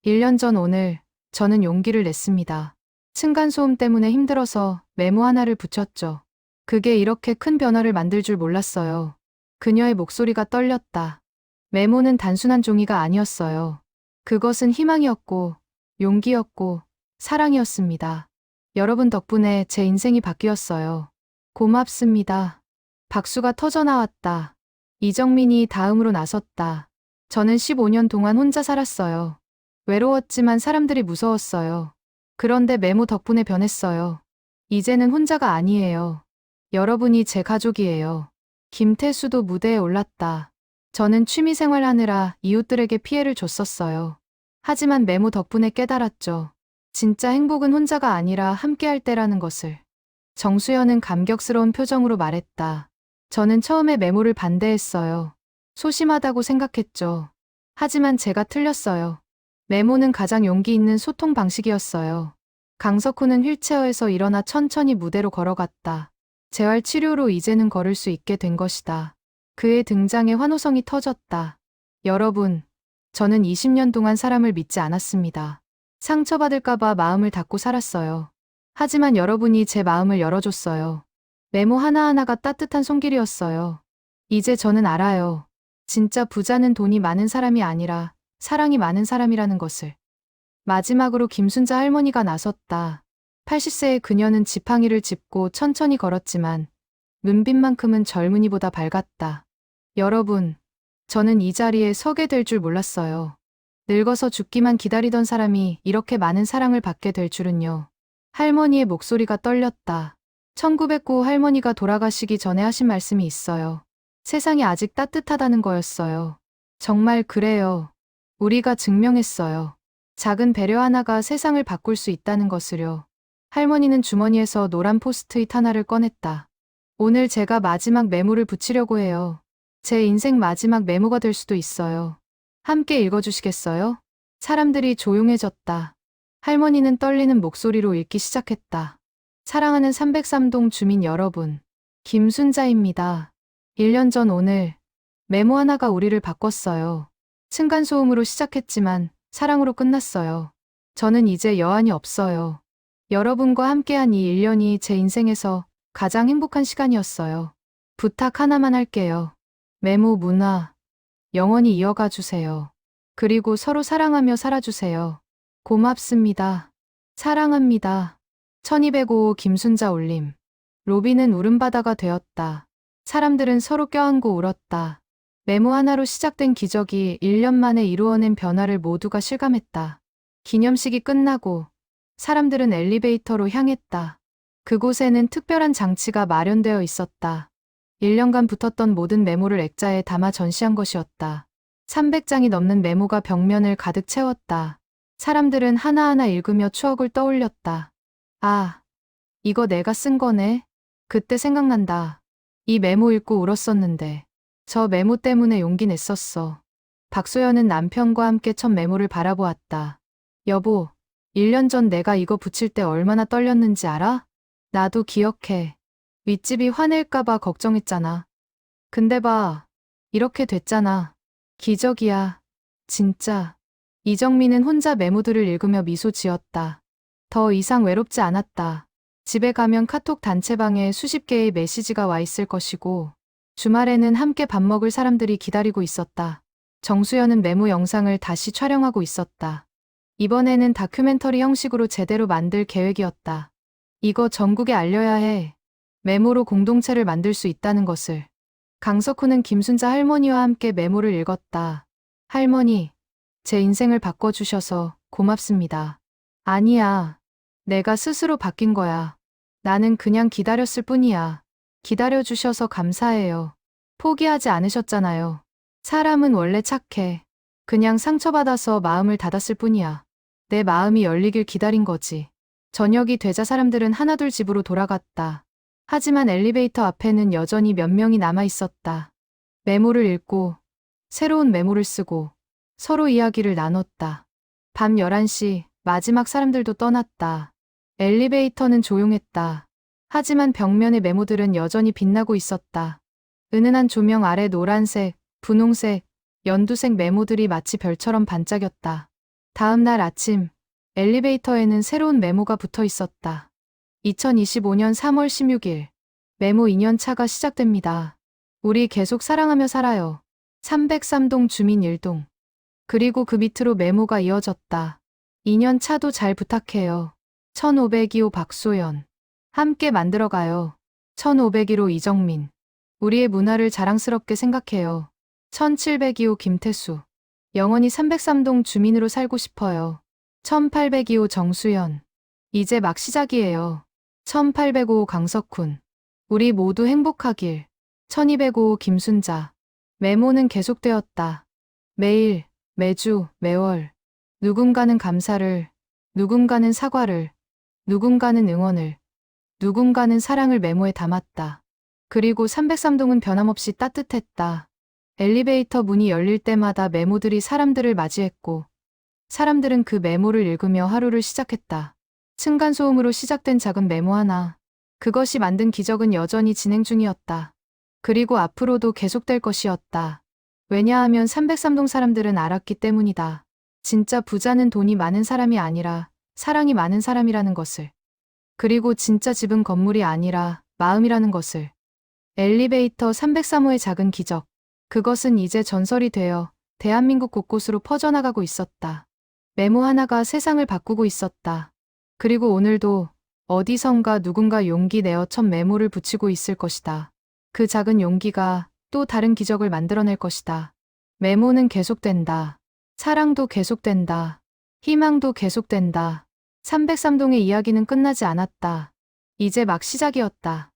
1년 전 오늘 저는 용기를 냈습니다. 층간소음 때문에 힘들어서 메모 하나를 붙였죠. 그게 이렇게 큰 변화를 만들 줄 몰랐어요. 그녀의 목소리가 떨렸다. 메모는 단순한 종이가 아니었어요. 그것은 희망이었고, 용기였고, 사랑이었습니다. 여러분 덕분에 제 인생이 바뀌었어요. 고맙습니다. 박수가 터져나왔다. 이정민이 다음으로 나섰다. 저는 15년 동안 혼자 살았어요. 외로웠지만 사람들이 무서웠어요. 그런데 메모 덕분에 변했어요. 이제는 혼자가 아니에요. 여러분이 제 가족이에요. 김태수도 무대에 올랐다. 저는 취미생활 하느라 이웃들에게 피해를 줬었어요. 하지만 메모 덕분에 깨달았죠. 진짜 행복은 혼자가 아니라 함께할 때라는 것을. 정수연은 감격스러운 표정으로 말했다. 저는 처음에 메모를 반대했어요. 소심하다고 생각했죠. 하지만 제가 틀렸어요. 메모는 가장 용기 있는 소통 방식이었어요. 강석훈은 휠체어에서 일어나 천천히 무대로 걸어갔다. 재활치료로 이제는 걸을 수 있게 된 것이다. 그의 등장에 환호성이 터졌다. 여러분, 저는 20년 동안 사람을 믿지 않았습니다. 상처받을까봐 마음을 닫고 살았어요. 하지만 여러분이 제 마음을 열어줬어요. 메모 하나하나가 따뜻한 손길이었어요. 이제 저는 알아요. 진짜 부자는 돈이 많은 사람이 아니라 사랑이 많은 사람이라는 것을. 마지막으로 김순자 할머니가 나섰다. 80세의 그녀는 지팡이를 짚고 천천히 걸었지만 눈빛만큼은 젊은이보다 밝았다. 여러분, 저는 이 자리에 서게 될 줄 몰랐어요. 늙어서 죽기만 기다리던 사람이 이렇게 많은 사랑을 받게 될 줄은요. 할머니의 목소리가 떨렸다. 1909 할머니가 돌아가시기 전에 하신 말씀이 있어요. 세상이 아직 따뜻하다는 거였어요. 정말 그래요. 우리가 증명했어요. 작은 배려 하나가 세상을 바꿀 수 있다는 것을요. 할머니는 주머니에서 노란 포스트잇 하나를 꺼냈다. 오늘 제가 마지막 메모를 붙이려고 해요. 제 인생 마지막 메모가 될 수도 있어요. 함께 읽어주시겠어요? 사람들이 조용해졌다. 할머니는 떨리는 목소리로 읽기 시작했다. 사랑하는 303동 주민 여러분, 김순자입니다. 1년 전 오늘 메모 하나가 우리를 바꿨어요. 층간소음으로 시작했지만 사랑으로 끝났어요. 저는 이제 여한이 없어요. 여러분과 함께한 이 1년이 제 인생에서 가장 행복한 시간이었어요. 부탁 하나만 할게요. 메모 문화, 영원히 이어가 주세요. 그리고 서로 사랑하며 살아주세요. 고맙습니다. 사랑합니다. 1205 김순자 올림. 로비는 울음바다가 되었다. 사람들은 서로 껴안고 울었다. 메모 하나로 시작된 기적이 1년 만에 이루어낸 변화를 모두가 실감했다. 기념식이 끝나고 사람들은 엘리베이터로 향했다. 그곳에는 특별한 장치가 마련되어 있었다. 1년간 붙었던 모든 메모를 액자에 담아 전시한 것이었다. 300장이 넘는 메모가 벽면을 가득 채웠다. 사람들은 하나하나 읽으며 추억을 떠올렸다. 아, 이거 내가 쓴 거네. 그때 생각난다. 이 메모 읽고 울었었는데. 저 메모 때문에 용기 냈었어. 박소연은 남편과 함께 첫 메모를 바라보았다. 여보, 1년 전 내가 이거 붙일 때 얼마나 떨렸는지 알아? 나도 기억해. 윗집이 화낼까봐 걱정했잖아. 근데 봐, 이렇게 됐잖아. 기적이야. 진짜. 이정민은 혼자 메모들을 읽으며 미소 지었다. 더 이상 외롭지 않았다. 집에 가면 카톡 단체방에 수십 개의 메시지가 와 있을 것이고, 주말에는 함께 밥 먹을 사람들이 기다리고 있었다. 정수연은 메모 영상을 다시 촬영하고 있었다. 이번에는 다큐멘터리 형식으로 제대로 만들 계획이었다. 이거 전국에 알려야 해. 메모로 공동체를 만들 수 있다는 것을. 강석훈은 김순자 할머니와 함께 메모를 읽었다. 할머니, 제 인생을 바꿔주셔서 고맙습니다. 아니야. 내가 스스로 바뀐 거야. 나는 그냥 기다렸을 뿐이야. 기다려주셔서 감사해요. 포기하지 않으셨잖아요. 사람은 원래 착해. 그냥 상처받아서 마음을 닫았을 뿐이야. 내 마음이 열리길 기다린 거지. 저녁이 되자 사람들은 하나둘 집으로 돌아갔다. 하지만 엘리베이터 앞에는 여전히 몇 명이 남아 있었다. 메모를 읽고, 새로운 메모를 쓰고, 서로 이야기를 나눴다. 밤 11시, 마지막 사람들도 떠났다. 엘리베이터는 조용했다. 하지만 벽면의 메모들은 여전히 빛나고 있었다. 은은한 조명 아래 노란색, 분홍색, 연두색 메모들이 마치 별처럼 반짝였다. 다음 날 아침, 엘리베이터에는 새로운 메모가 붙어 있었다. 2025년 3월 16일, 메모 2년 차가 시작됩니다. 우리 계속 사랑하며 살아요. 303동 주민 1동. 그리고 그 밑으로 메모가 이어졌다. 2년 차도 잘 부탁해요. 1502호 박소연. 함께 만들어가요. 1501호 이정민. 우리의 문화를 자랑스럽게 생각해요. 1702호 김태수. 영원히 303동 주민으로 살고 싶어요. 1802호 정수연. 이제 막 시작이에요. 1805호 강석훈. 우리 모두 행복하길. 1205호 김순자. 메모는 계속되었다. 매일, 매주, 매월. 누군가는 감사를, 누군가는 사과를, 누군가는 응원을, 누군가는 사랑을 메모에 담았다. 그리고 303동은 변함없이 따뜻했다. 엘리베이터 문이 열릴 때마다 메모들이 사람들을 맞이했고, 사람들은 그 메모를 읽으며 하루를 시작했다. 층간소음으로 시작된 작은 메모 하나. 그것이 만든 기적은 여전히 진행 중이었다. 그리고 앞으로도 계속될 것이었다. 왜냐하면 303동 사람들은 알았기 때문이다. 진짜 부자는 돈이 많은 사람이 아니라 사랑이 많은 사람이라는 것을. 그리고 진짜 집은 건물이 아니라 마음이라는 것을. 엘리베이터 303호의 작은 기적. 그것은 이제 전설이 되어 대한민국 곳곳으로 퍼져나가고 있었다. 메모 하나가 세상을 바꾸고 있었다. 그리고 오늘도 어디선가 누군가 용기 내어 첫 메모를 붙이고 있을 것이다. 그 작은 용기가 또 다른 기적을 만들어낼 것이다. 메모는 계속된다. 사랑도 계속된다. 희망도 계속된다. 303동의 이야기는 끝나지 않았다. 이제 막 시작이었다.